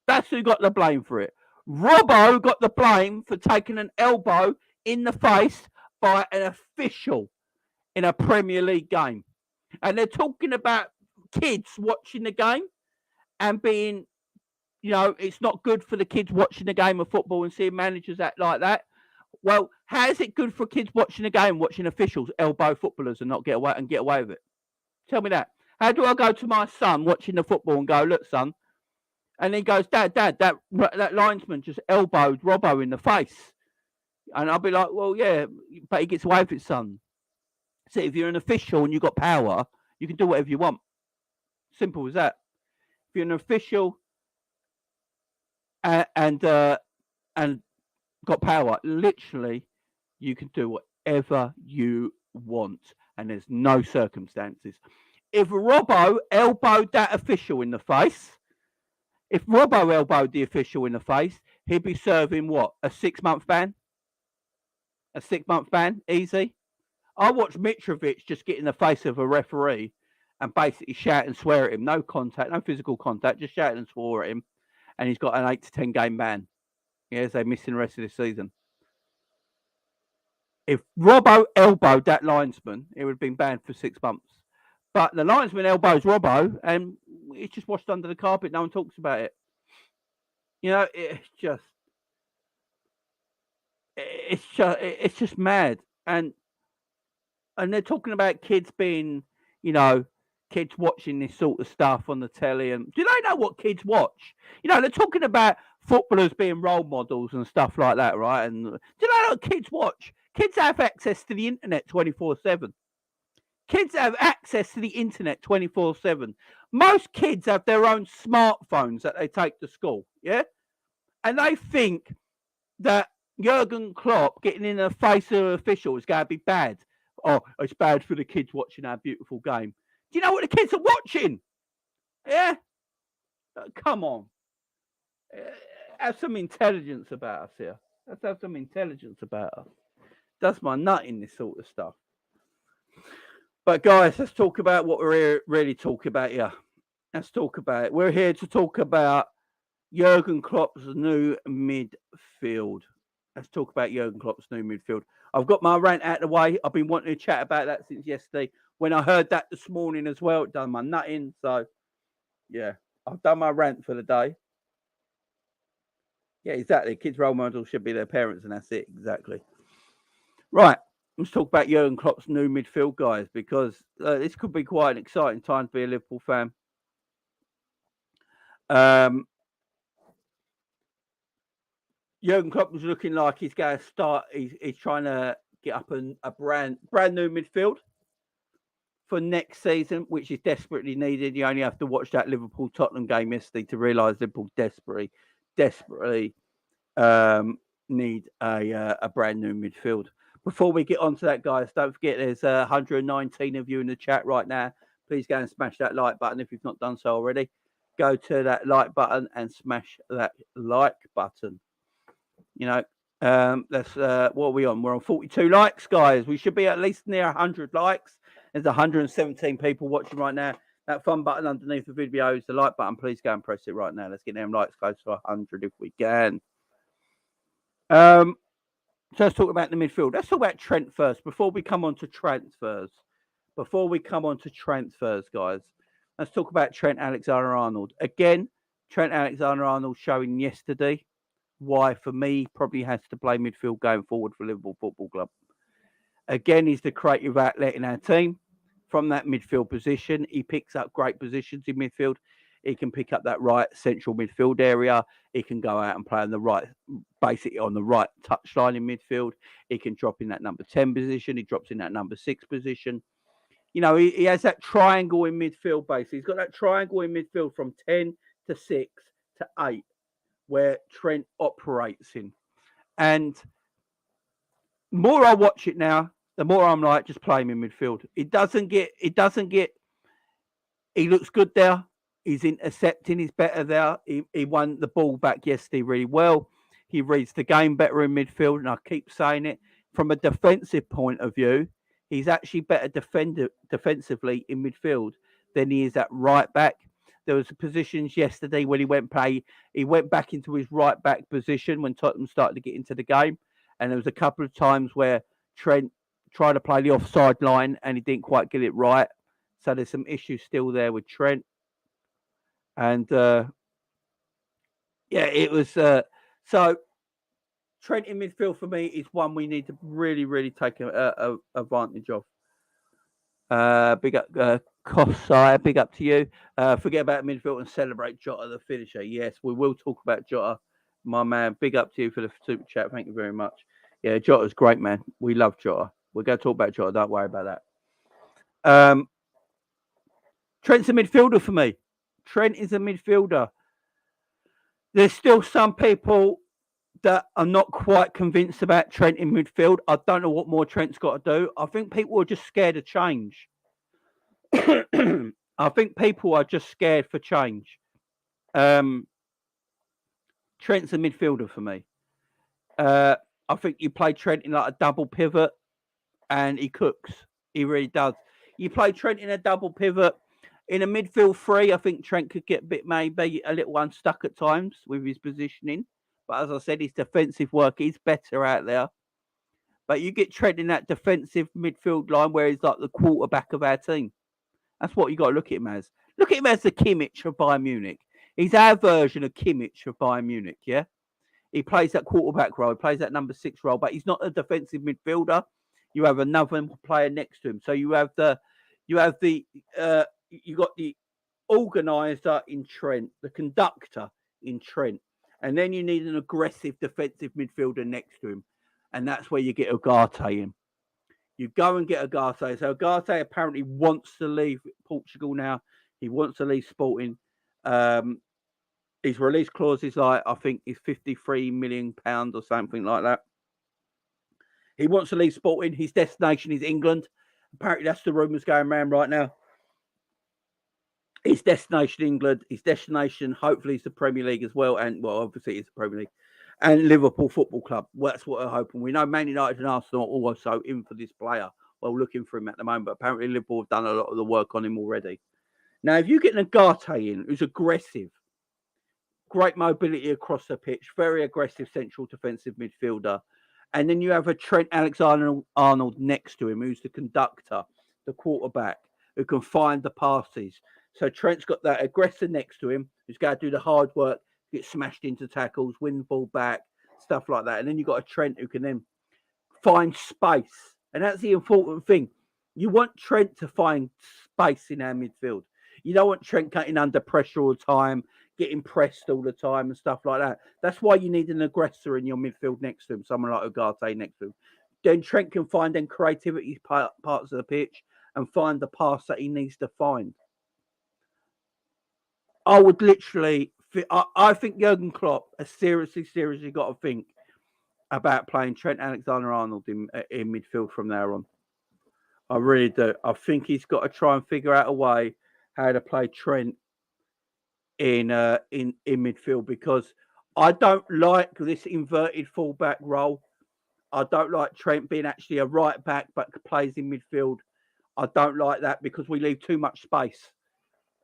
That's who got the blame for it. Robbo got the blame for taking an elbow in the face by an official in a Premier League game. And they're talking about kids watching the game. and being, it's not good for the kids watching the game of football and seeing managers act like that. Well, how is it good for kids watching the game, watching officials elbow footballers and not get away with it? Tell me that. How do I go to my son watching the football and go, look, son, and he goes, Dad, that linesman just elbowed Robbo in the face, and I'll be like, well, yeah, but he gets away with it, son. So if you're an official and you've got power, you can do whatever you want. Simple as that. If you're an official and got power, literally, you can do whatever you want, and there's no circumstances. If Robbo elbowed that official in the face, he'd be serving what? A 6-month ban? A 6-month ban, easy. I watched Mitrovic just get in the face of a referee and basically shout and swear at him. No contact, no physical contact, just shout and swear at him. And he's got an 8 to 10 game ban. Yes, they're missing the rest of the season. If Robbo elbowed that linesman, it would have been banned for 6 months. But the linesman elbows Robbo and it's just washed under the carpet. No one talks about it. It's just mad. And they're talking about kids being, kids watching this sort of stuff on the telly. And do they know what kids watch? They're talking about footballers being role models and stuff like that, right? And do they know what kids watch? Kids have access to the internet 24/7. Kids have access to the internet 24/7. Most kids have their own smartphones that they take to school, yeah? And they think that Jürgen Klopp getting in the face of an official is going to be bad. Oh, it's bad for the kids watching our beautiful game. Do you know what the kids are watching? Yeah? Come on. Have some intelligence about us here. Let's have some intelligence about us. That's my nut in this sort of stuff. But guys, let's talk about what we're really talking about here. Let's talk about it. We're here to talk about Jürgen Klopp's new midfield. Let's talk about Jürgen Klopp's new midfield. I've got my rant out of the way. I've been wanting to chat about that since yesterday. When I heard that this morning as well, it done my nutting. So, yeah, I've done my rant for the day. Yeah, exactly. Kids' role models should be their parents, and that's it. Exactly. Right. Let's talk about Jürgen Klopp's new midfield, guys, because this could be quite an exciting time to be a Liverpool fan. Jürgen Klopp was looking like he's going to start. He's trying to get up a brand new midfield for next season, which is desperately needed. You only have to watch that Liverpool-Tottenham game yesterday to realise Liverpool desperately need a brand new midfield. Before we get on to that, guys, don't forget there's 119 of you in the chat right now. Please go and smash that like button if you've not done so already. Go to that like button and smash that like button. That's what are we on? We're on 42 likes, guys. We should be at least near 100 likes. There's 117 people watching right now. That fun button underneath the video is the like button. Please go and press it right now. Let's get them likes close to 100 if we can. So let's talk about the midfield. Let's talk about Trent first before we come on to transfers. Guys, let's talk about Trent Alexander-Arnold. Again, Trent Alexander-Arnold showing yesterday why, for me, probably has to play midfield going forward for Liverpool Football Club. Again, he's the creative outlet in our team. From that midfield position, he picks up great positions in midfield. He can pick up that right central midfield area. He can go out and play on the right, basically on the right touchline in midfield. He can drop in that number 10 position. He drops in that number 6 position. He has that triangle in midfield, basically. He's got that triangle in midfield from 10 to 6 to 8, where Trent operates in. And the more I watch it now, the more I'm like, just play him in midfield. He looks good there. He's intercepting. He's better there. He won the ball back yesterday really well. He reads the game better in midfield, and I keep saying it. From a defensive point of view, he's actually better defensively in midfield than he is at right back. There was positions yesterday when he went back into his right back position when Tottenham started to get into the game, and there was a couple of times where Trent tried to play the offside line and he didn't quite get it right. So there's some issues still there with Trent. And it was so. Trent in midfield for me is one we need to really, really take a advantage of. Big up, Kosai. Big up to you. Forget about midfield and celebrate Jota, the finisher. Yes, we will talk about Jota, my man. Big up to you for the super chat. Thank you very much. Yeah, Jota's great, man. We love Jota. We're going to talk about Jota. Don't worry about that. Trent's a midfielder for me. Trent is a midfielder. There's still some people that are not quite convinced about Trent in midfield. I don't know what more Trent's got to do. I think people are just scared of change. I think people are just scared for change. Trent's a midfielder for me. I think you play Trent in like a double pivot and he cooks. He really does. You play Trent in a double pivot. In a midfield three, I think Trent could get maybe a little unstuck at times with his positioning. But as I said, his defensive work is better out there. But you get Trent in that defensive midfield line where he's like the quarterback of our team. That's what you got to look at him as. Look at him as the Kimmich of Bayern Munich. He's our version of Kimmich of Bayern Munich, yeah? He plays that quarterback role. He plays that number 6 role, but he's not a defensive midfielder. You have another player next to him. So you got the organizer in Trent, the conductor in Trent. And then you need an aggressive defensive midfielder next to him. And that's where you get Ugarte in. You go and get Ugarte. So Ugarte apparently wants to leave Portugal now. He wants to leave Sporting. His release clause is like, I think it's £53 million or something like that. He wants to leave Sporting. His destination is England. Apparently that's the rumours going around right now. His destination England, his destination hopefully is the Premier League as well, and well, obviously it's the Premier League and Liverpool Football Club. Well, that's what we're hoping. We know Man United and Arsenal are also in for this player. Well, looking for him at the moment, but apparently Liverpool have done a lot of the work on him already. Now, if you get an Ugarte in, who's aggressive, great mobility across the pitch, very aggressive central defensive midfielder, and then you have a Trent Alexander-Arnold next to him, who's the conductor, the quarterback, who can find the passes. So Trent's got that aggressor next to him who's got to do the hard work, get smashed into tackles, win the ball back, stuff like that. And then you've got a Trent who can then find space. And that's the important thing. You want Trent to find space in our midfield. You don't want Trent cutting under pressure all the time, getting pressed all the time and stuff like that. That's why you need an aggressor in your midfield next to him, someone like Ugarte next to him. Then Trent can find then creativity parts of the pitch and find the pass that he needs to find. I would literally, I think Jürgen Klopp has seriously got to think about playing Trent Alexander-Arnold in midfield from there on. I really do. I think he's got to try and figure out a way how to play Trent in midfield, because I don't like this inverted fullback role. I don't like Trent being actually a right back but plays in midfield. I don't like that because we leave too much space.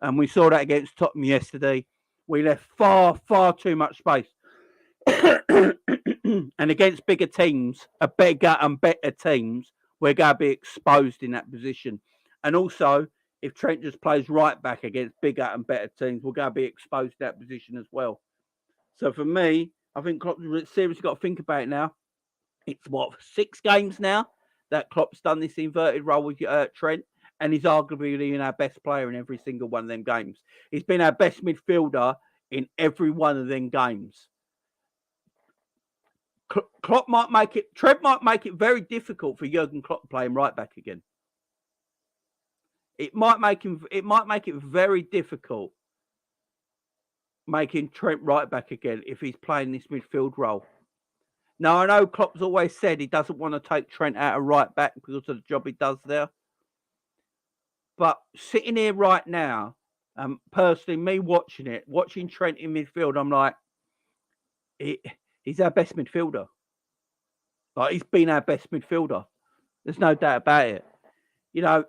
And we saw that against Tottenham yesterday. We left far too much space. And against bigger teams, bigger and better teams, we're going to be exposed in that position. And also, if Trent just plays right back against bigger and better teams, we're going to be exposed to that position as well. So for me, I think Klopp's seriously got to think about it now. It's 6 games now that Klopp's done this inverted role with Trent. And he's arguably been our best player in every single one of them games. He's been our best midfielder in every one of them games. Klopp might make it, Trent might make it very difficult for Jürgen Klopp playing right back again. It might make it very difficult making Trent right back again if he's playing this midfield role. Now, I know Klopp's always said he doesn't want to take Trent out of right back because of the job he does there. But sitting here right now, personally, me watching Trent in midfield, I'm like, he's our best midfielder. Like, he's been our best midfielder. There's no doubt about it. You know,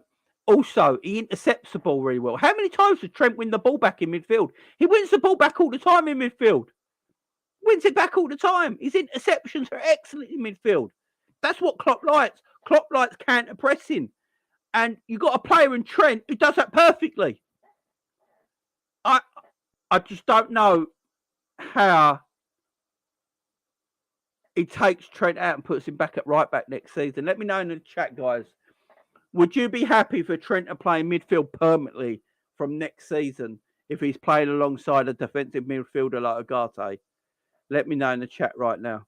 also, he intercepts the ball really well. How many times does Trent win the ball back in midfield? He wins the ball back all the time in midfield. Wins it back all the time. His interceptions are excellent in midfield. That's what Klopp likes. Klopp likes counter-pressing. And you've got a player in Trent who does that perfectly. I just don't know how he takes Trent out and puts him back at right back next season. Let me know in the chat, guys. Would you be happy for Trent to play midfield permanently from next season if he's playing alongside a defensive midfielder like Ugarte? Let me know in the chat right now.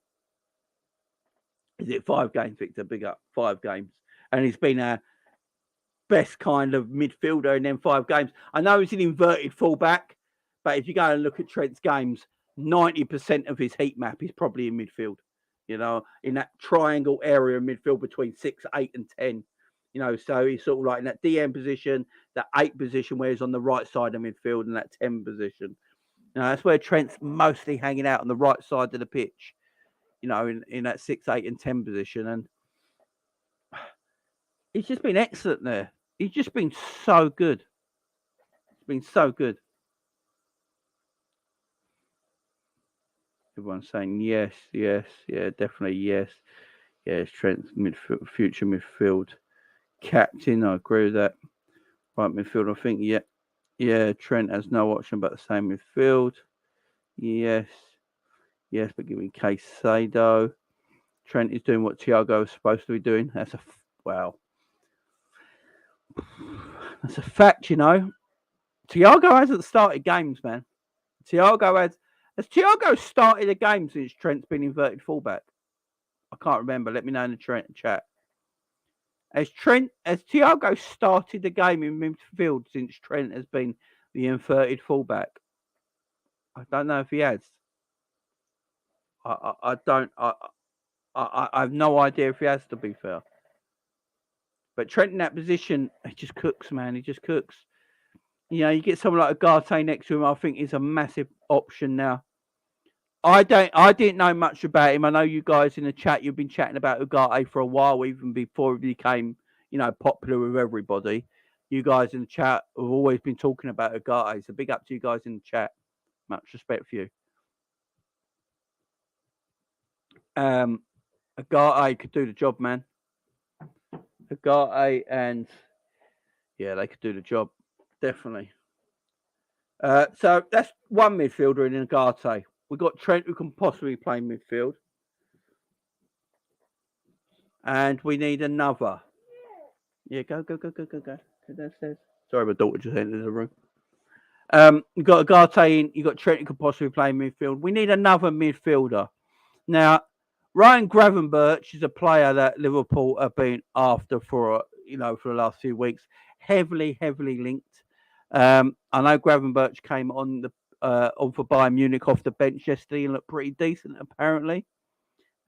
Is it 5 games, Victor? Big up. 5 games. And he's been our best kind of midfielder in them 5 games. I know he's an inverted fullback, but if you go and look at Trent's games, 90% of his heat map is probably in midfield. You know, in that triangle area of midfield between 6, 8 and 10. You know, so he's sort of like in that DM position, that 8 position where he's on the right side of midfield, and that 10 position. You know, that's where Trent's mostly hanging out on the right side of the pitch. You know, in that 6, 8 and 10 position. And he's just been excellent there. He's just been so good. He's been so good. Everyone's saying yes, yeah, definitely yes. Yes, Trent's future midfield captain. I agree with that. Right midfield, I think, yeah, Trent has no option but the same midfield. Yes, but give me Caicedo. Trent is doing what Thiago is supposed to be doing. That's a wow. That's a fact, you know. Thiago hasn't started games, man. Has Thiago started a game since Trent's been inverted fullback? I can't remember. Let me know in the chat. Has Thiago started the game in midfield since Trent has been the inverted fullback? I don't know if he has. I have no idea if he has, to be fair. But Trent in that position, he just cooks, man. He just cooks. You know, you get someone like Ugarte next to him, I think is a massive option now. I didn't know much about him. I know you guys in the chat, you've been chatting about Ugarte for a while, even before he became, you know, popular with everybody. You guys in the chat have always been talking about Ugarte. So big up to you guys in the chat. Much respect for you. Ugarte could do the job, man. Ugarte and yeah, they could do the job. Definitely. So that's one midfielder in Ugarte. We've got Trent, who can possibly play midfield. And we need another. Yeah, go. Downstairs. Sorry, my daughter just entered the room. You've got Ugarte in. You've got Trent, who can possibly play midfield. We need another midfielder. Now, Ryan Gravenberch is a player that Liverpool have been after for the last few weeks. Heavily linked. I know Gravenberch came on for Bayern Munich off the bench yesterday and looked pretty decent, apparently.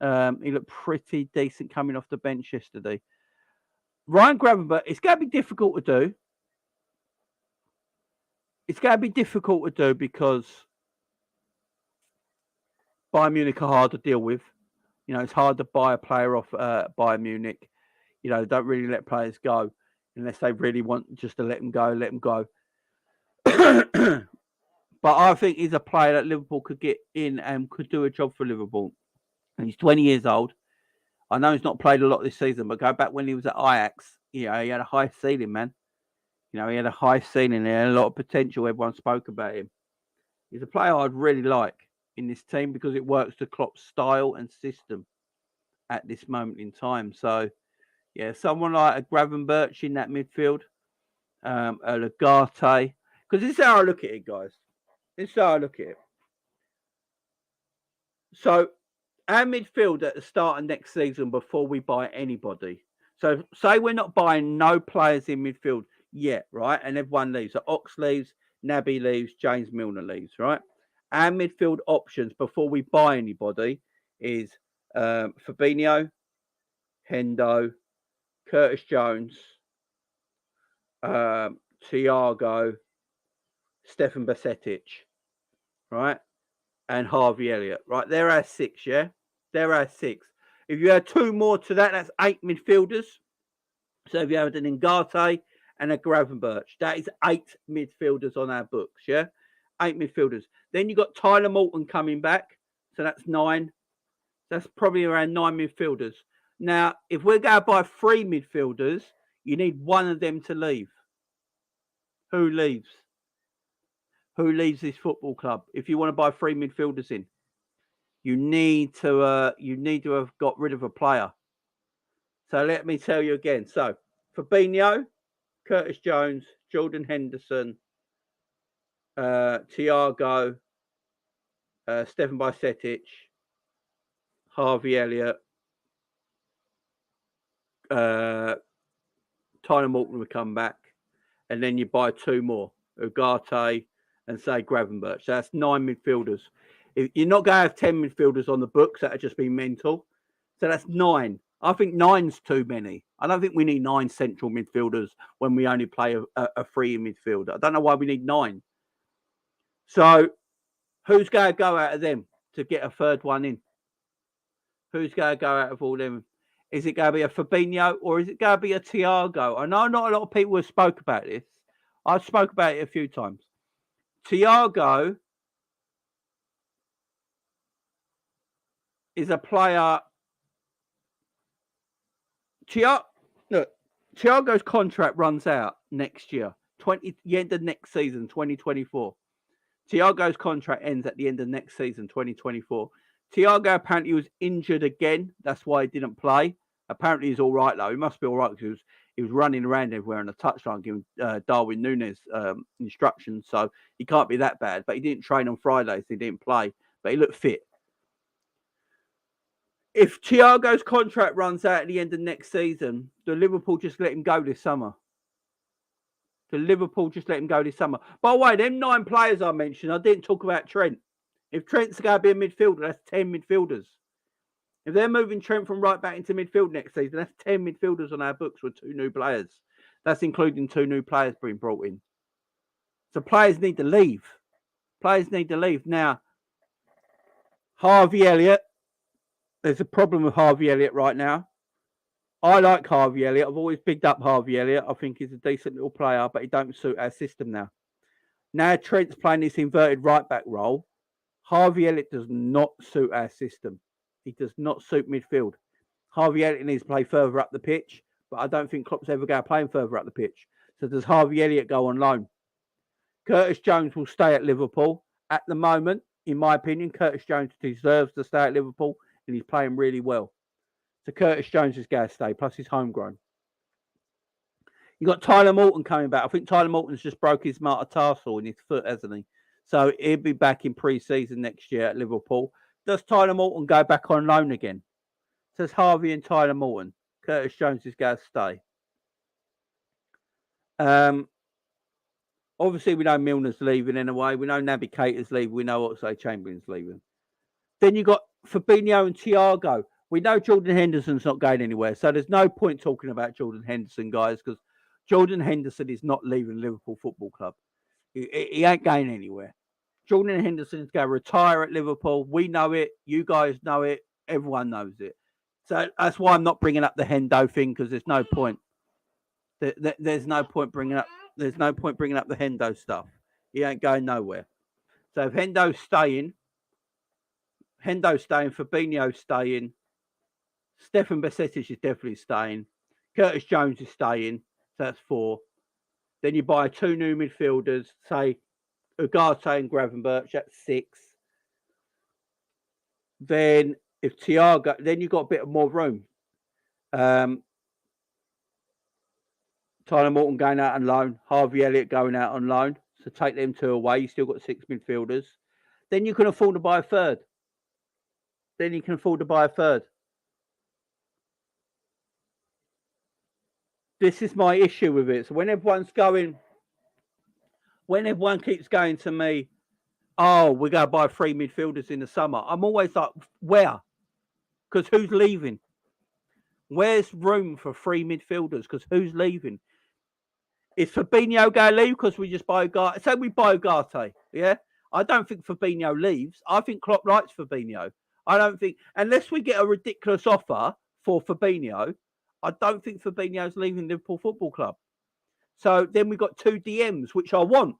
He looked pretty decent coming off the bench yesterday. Ryan Gravenberch, it's going to be difficult to do. It's going to be difficult to do because Bayern Munich are hard to deal with. You know, it's hard to buy a player off Bayern Munich. You know, they don't really let players go unless they really want just to let them go. But I think he's a player that Liverpool could get in and could do a job for Liverpool. And he's 20 years old. I know he's not played a lot this season, but go back when he was at Ajax, you know, he had a high ceiling, man. You know, he had a high ceiling. He had a lot of potential. Everyone spoke about him. He's a player I'd really like in this team because it works to Klopp's style and system at this moment in time. So, yeah, someone like a Gravenberch in that midfield, a Ugarte. Because this is how I look at it, guys. This is how I look at it. So, our midfield at the start of next season before we buy anybody. So, say we're not buying no players in midfield yet, right? And everyone leaves. So, Ox leaves, Naby leaves, James Milner leaves, right? Our midfield options before we buy anybody is Fabinho, Hendo, Curtis Jones, Thiago, Stefan Bajcetic, right? And Harvey Elliott, right? They're our 6, yeah? They're our 6. If you add 2 more to that, that's 8 midfielders. So if you have an Ugarte and a Gravenberch, that is 8 midfielders on our books, yeah? 8 midfielders. Then you've got Tyler Morton coming back. So that's 9. That's probably around 9 midfielders. Now, if we're going to buy 3 midfielders, you need one of them to leave. Who leaves? who leaves this football club. If you want to buy 3 midfielders in, you need to have got rid of a player. So let me tell you again. So Fabinho, Curtis Jones, Jordan Henderson, Thiago, Stefan Bajcetic, Harvey Elliott, Tyler Morton will come back, and then you buy 2 more, Ugarte and say Gravenberch. So that's 9 midfielders. If you're not going to have 10 midfielders on the books, that would just be mental. So that's 9. I think 9's too many. I don't think we need 9 central midfielders when we only play a free midfielder. I don't know why we need 9. So who's going to go out of them to get a third one in? Who's going to go out of all them? Is it going to be a Fabinho or is it going to be a Thiago? I know not a lot of people have spoke about this. I've spoke about it a few times. Thiago is a player. Thiago's contract runs out next year, the end of next season, 2024. Thiago's contract ends at the end of next season, 2024. Thiago apparently was injured again. That's why he didn't play. Apparently he's all right, though. He must be all right because he was running around everywhere on the touchline giving Darwin Núñez instructions. So he can't be that bad. But he didn't train on Friday, so he didn't play. But he looked fit. If Thiago's contract runs out at the end of next season, do Liverpool just let him go this summer? By the way, them 9 players I mentioned, I didn't talk about Trent. If Trent's going to be a midfielder, that's 10 midfielders. If they're moving Trent from right back into midfield next season, that's 10 midfielders on our books with 2 new players. That's including 2 new players being brought in. So players need to leave. Now, Harvey Elliott. There's a problem with Harvey Elliott right now. I like Harvey Elliott. I've always picked up Harvey Elliott. I think he's a decent little player, but he don't suit our system now. Now Trent's playing this inverted right back role. Harvey Elliott does not suit our system. He does not suit midfield. Harvey Elliott needs to play further up the pitch, but I don't think Klopp's ever going to play him further up the pitch. So does Harvey Elliott go on loan? Curtis Jones will stay at Liverpool. At the moment, in my opinion, Curtis Jones deserves to stay at Liverpool, and he's playing really well. So Curtis Jones is going to stay, plus he's homegrown. You've got Tyler Morton coming back. I think Tyler Morton's just broke his metatarsal in his foot, hasn't he? So he'll be back in pre-season next year at Liverpool. Does Tyler Morton go back on loan again? Says Harvey and Tyler Morton. Curtis Jones is going to stay. Obviously, we know Milner's leaving anyway. We know Naby Keita's leaving. We know Oxlade-Chamberlain's leaving. Then you've got Fabinho and Thiago. We know Jordan Henderson's not going anywhere. So there's no point talking about Jordan Henderson, guys, because Jordan Henderson is not leaving Liverpool Football Club. He ain't going anywhere. Jordan Henderson is going to retire at Liverpool. We know it. You guys know it. Everyone knows it. So that's why I'm not bringing up the Hendo thing, because there's no point. There's no point bringing up. There's no point bringing up the Hendo stuff. He ain't going nowhere. So if Hendo's staying, Fabinho's staying, Stefan Bajcetic is definitely staying, Curtis Jones is staying. So that's 4. Then you buy 2 new midfielders, say Ugarte and Gravenberch, that's 6. Then if Thiago, then you've got a bit more room. Tyler Morton going out on loan, Harvey Elliott going out on loan. So take them 2 away. You still got 6 midfielders. Then you can afford to buy a third. This is my issue with it. So when everyone keeps going to me, oh, we're going to buy 3 midfielders in the summer, I'm always like, where? Because who's leaving? Where's room for 3 midfielders? Because who's leaving? Is Fabinho going to leave because we just buy Ugarte? Say we buy Ugarte, yeah? I don't think Fabinho leaves. I think Klopp likes Fabinho. I don't think, unless we get a ridiculous offer for Fabinho, I don't think Fabinho's leaving Liverpool Football Club. So then we've got 2 DMs, which I want.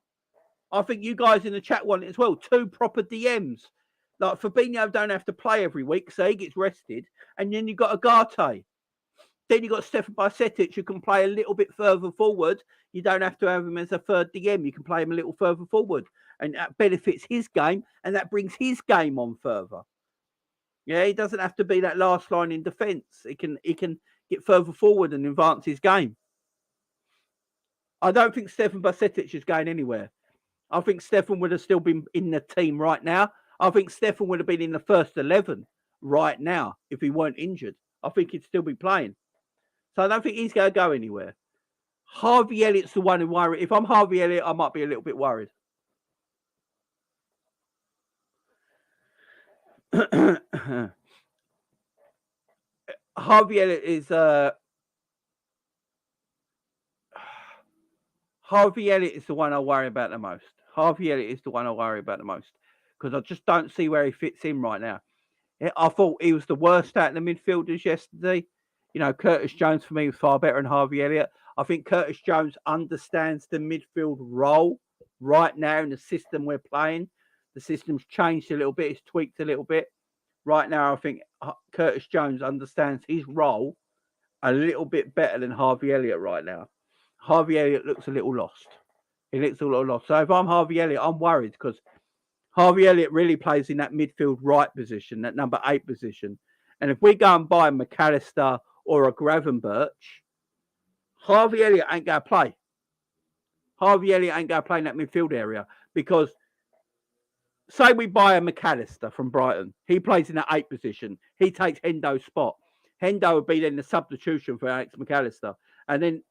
I think you guys in the chat want it as well. 2 proper DMs. Like Fabinho don't have to play every week, so he gets rested. And then you've got Ugarte. Then you've got Stefan Bajcetic, who can play a little bit further forward. You don't have to have him as a third DM. You can play him a little further forward. And that benefits his game, and that brings his game on further. Yeah, he doesn't have to be that last line in defence. He can get further forward and advance his game. I don't think Stefan Bajcetic is going anywhere. I think Stefan would have still been in the team right now. I think Stefan would have been in the first 11 right now if he weren't injured. I think he'd still be playing. So I don't think he's going to go anywhere. Harvey Elliott's the one who worries. If I'm Harvey Elliott, I might be a little bit worried. Harvey Elliott is the one I worry about the most. Harvey Elliott is the one I worry about the most because I just don't see where he fits in right now. I thought he was the worst out in the midfielders yesterday. You know, Curtis Jones for me was far better than Harvey Elliott. I think Curtis Jones understands the midfield role right now in the system we're playing. The system's changed a little bit. It's tweaked a little bit. Right now, I think Curtis Jones understands his role a little bit better than Harvey Elliott right now. Harvey Elliott looks a little lost. He looks a little lost. So if I'm Harvey Elliott, I'm worried because Harvey Elliott really plays in that midfield right position, that number 8 position. And if we go and buy McAllister or a Gravenberch, Harvey Elliott ain't going to play. Harvey Elliott ain't going to play in that midfield area because say we buy a McAllister from Brighton. He plays in that 8 position. He takes Hendo's spot. Hendo would be then the substitution for Alex McAllister. And then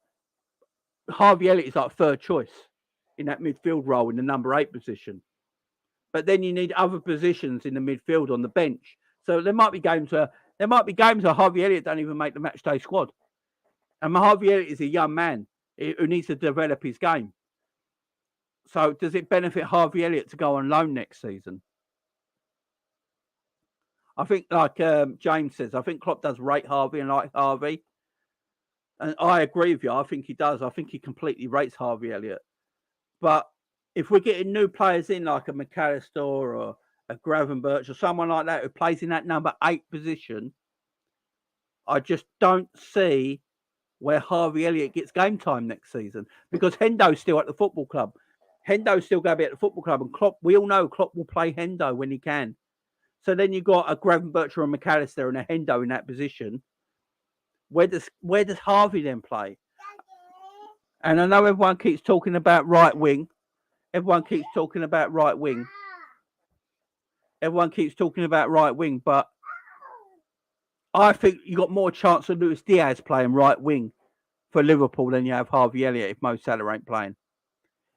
Harvey Elliott is like third choice in that midfield role in the number 8 position. But then you need other positions in the midfield on the bench. So there might be games where Harvey Elliott don't even make the matchday squad. And Harvey Elliott is a young man who needs to develop his game. So does it benefit Harvey Elliott to go on loan next season? I think, like James says, I think Klopp does rate Harvey and like Harvey. And I agree with you. I think he does. I think he completely rates Harvey Elliott. But if we're getting new players in, like a McAllister or a Gravenberch or someone like that who plays in that number 8 position, I just don't see where Harvey Elliott gets game time next season because Hendo's still at the football club. Hendo's still going to be at the football club, and Klopp, we all know Klopp will play Hendo when he can. So then you've got a Gravenberch or a McAllister and a Hendo in that position. Where does Harvey then play? And I know everyone keeps talking about right wing. Everyone keeps talking about right wing, but I think you got more chance of Luis Diaz playing right wing for Liverpool than you have Harvey Elliott if Mo Salah ain't playing.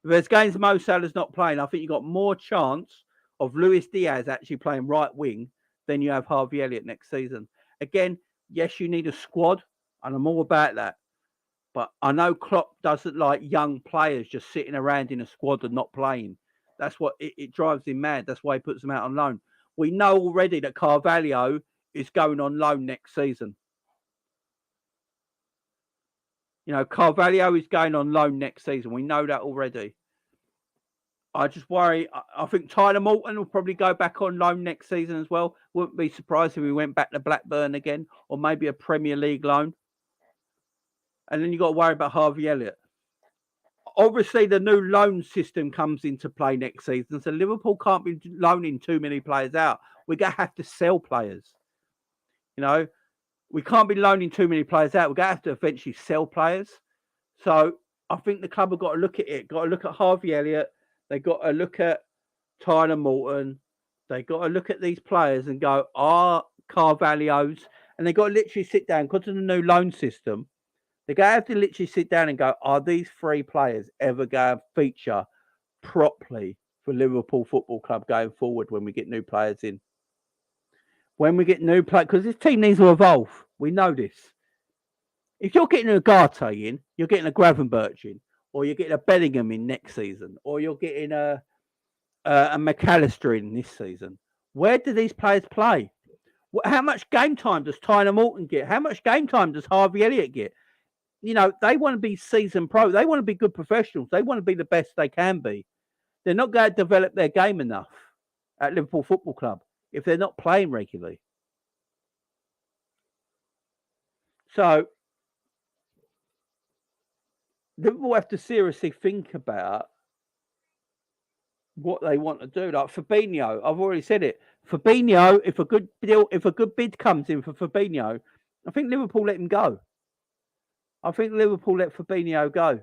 If there's games Mo Salah's not playing, I think you got more chance of Luis Diaz actually playing right wing than you have Harvey Elliott next season. Again, yes, you need a squad, and I'm all about that. But I know Klopp doesn't like young players just sitting around in a squad and not playing. That's what it drives him mad. That's why he puts them out on loan. We know already that Carvalho is going on loan next season. You know, Carvalho is going on loan next season. We know that already. I just worry. I think Tyler Morton will probably go back on loan next season as well. Wouldn't be surprised if he went back to Blackburn again or maybe a Premier League loan. And then you got to worry about Harvey Elliott. Obviously, the new loan system comes into play next season. So Liverpool can't be loaning too many players out. We're going to have to sell players. You know, we can't be loaning too many players out. We're going to have to eventually sell players. So I think the club have got to look at it. Got to look at Harvey Elliott. They got to look at Tyler Morton. They got to look at these players and go, Carvalho's? And they got to literally sit down because of the new loan system. They're going to have to literally sit down and go, are these 3 players ever going to feature properly for Liverpool Football Club going forward when we get new players in? When we get new players, because this team needs to evolve. We know this. If you're getting a Ugarte in, you're getting a Gravenberch in, or you're getting a Bellingham in next season, or you're getting a McAllister in this season. Where do these players play? How much game time does Tyler Morton get? How much game time does Harvey Elliott get? You know, they want to be seasoned pro. They want to be good professionals. They want to be the best they can be. They're not going to develop their game enough at Liverpool Football Club if they're not playing regularly. So Liverpool have to seriously think about what they want to do. Like Fabinho, I've already said it. Fabinho, if a good bid comes in for Fabinho, I think Liverpool let him go. I think Liverpool let Fabinho go.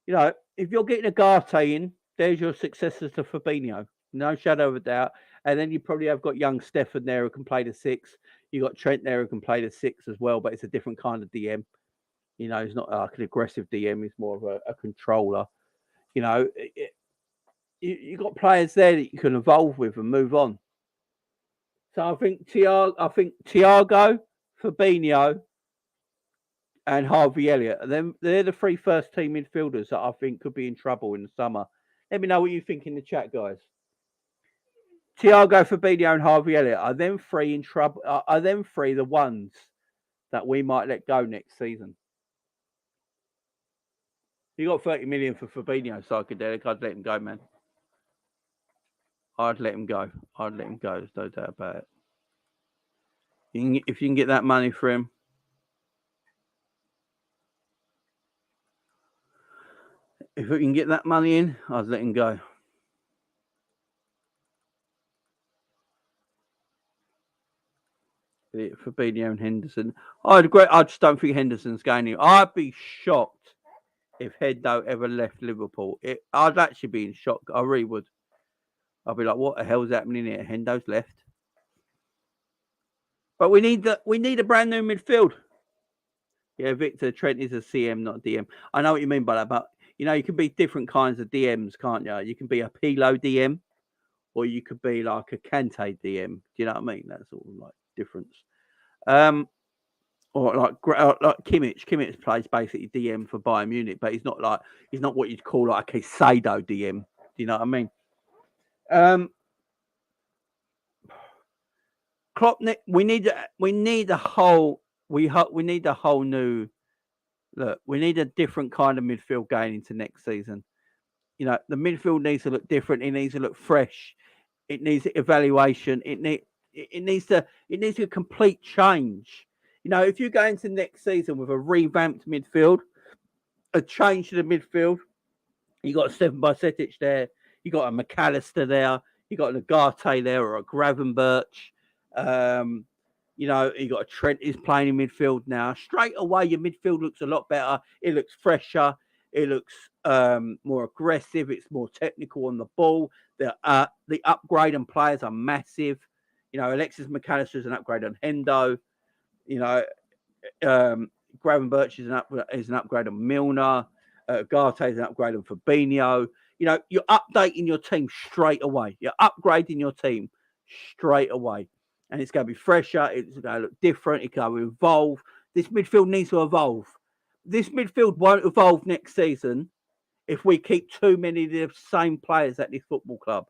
You know, if you're getting Ugarte in, there's your successor to Fabinho, no shadow of a doubt. And then you probably have got young Stefan there who can play the 6. You got Trent there who can play the 6 as well, but it's a different kind of DM. You know, he's not like an aggressive DM. He's more of a controller. You know, you got players there that you can evolve with and move on. So I think Thiago, Fabinho, and Harvey Elliott. And they're the 3 first-team midfielders that I think could be in trouble in the summer. Let me know what you think in the chat, guys. Thiago, Fabinho, and Harvey Elliott are them 3 in trouble? Are them 3 the ones that we might let go next season? You got 30 million for Fabinho, psychedelic. I'd let him go, man. I'd let him go. There's no doubt about it. If you can get that money for him. If we can get that money in, I'd let him go. Fabinho and Henderson. I'd agree. I just don't think Henderson's going in. I'd be shocked if Hendo ever left Liverpool. I'd actually be in shock. I really would. I'd be like, what the hell's happening here? Hendo's left. But we need a brand new midfield. Yeah, Victor, Trent is a CM, not a DM. I know what you mean by that, but you know, you can be different kinds of DMs, can't you? You can be a Pilo DM, or you could be like a Kante DM. Do you know what I mean? That's all like difference. Or like Kimmich. Kimmich plays basically DM for Bayern Munich, but he's not what you'd call like a Sado DM. Do you know what I mean? Klopp, we need a whole new look. We need a different kind of midfield going into next season. You know, the midfield needs to look different. It needs to look fresh. It needs evaluation. It needs a complete change. You know, if you go into next season with a revamped midfield, a change to the midfield, you got a Stefan Bajcetic there, you got a McAllister there, you got an Ugarte there or a Gravenberch. You know, you got a Trent is playing in midfield now. Straight away, your midfield looks a lot better. It looks fresher. It looks more aggressive. It's more technical on the ball. The upgrade on players are massive. You know, Alexis McAllister is an upgrade on Hendo. You know, Gravenberch is an upgrade on Milner. Ugarte is an upgrade on Fabinho. You know, you're updating your team straight away. You're upgrading your team straight away. And it's going to be fresher. It's going to look different. It's going to evolve. This midfield needs to evolve. This midfield won't evolve next season if we keep too many of the same players at this football club.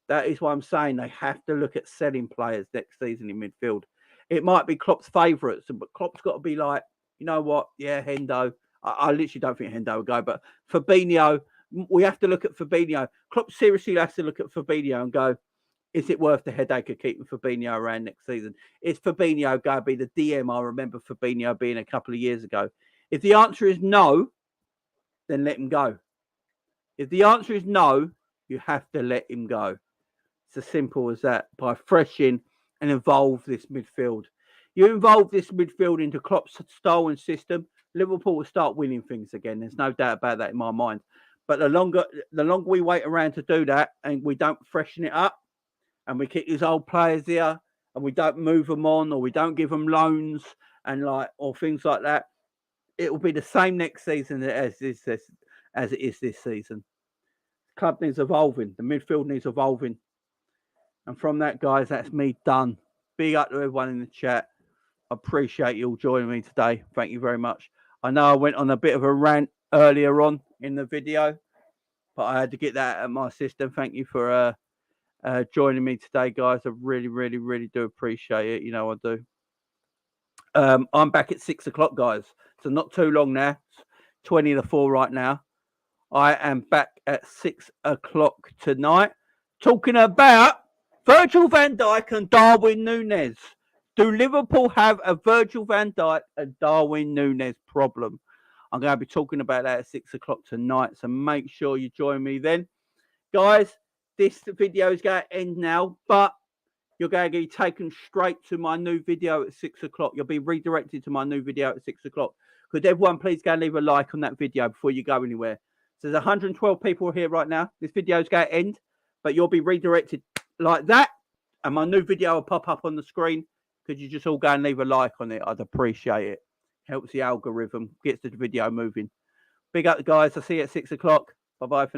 That is why I'm saying they have to look at selling players next season in midfield. It might be Klopp's favourites, but Klopp's got to be like, you know what? Yeah, Hendo. I literally don't think Hendo will go, but Fabinho, we have to look at Fabinho. Klopp seriously has to look at Fabinho and go, is it worth the headache of keeping Fabinho around next season? Is Fabinho going to be the DM I remember Fabinho being a couple of years ago? If the answer is no, then let him go. If the answer is no, you have to let him go. It's as simple as that. By freshening and evolve this midfield. You involve this midfield into Klopp's style and system, Liverpool will start winning things again. There's no doubt about that in my mind. But the longer we wait around to do that and we don't freshen it up and we keep these old players here and we don't move them on or we don't give them loans and or things like that, it will be the same next season as it is this season. The club needs evolving. The midfield needs evolving. And from that, guys, that's me done. Big up to everyone in the chat. I appreciate you all joining me today. Thank you very much. I know I went on a bit of a rant earlier on in the video, but I had to get that out of my system. Thank you for joining me today, guys. I really, really, really do appreciate it. You know I do. I'm back at 6 o'clock, guys. So not too long now. It's 20 to 4 right now. I am back at 6 o'clock tonight talking about Virgil van Dijk and Darwin Núñez. Do Liverpool have a Virgil van Dijk and Darwin Núñez problem? I'm going to be talking about that at 6 o'clock tonight. So make sure you join me then. Guys, this video is going to end now, but you're going to be taken straight to my new video at 6 o'clock. You'll be redirected to my new video at 6 o'clock. Could everyone please go and leave a like on that video before you go anywhere? So there's 112 people here right now. This video is going to end, but you'll be redirected like that. And my new video will pop up on the screen. Could you just all go and leave a like on it? I'd appreciate it. Helps the algorithm, gets the video moving. Big up, guys. I'll see you at 6 o'clock. Bye-bye for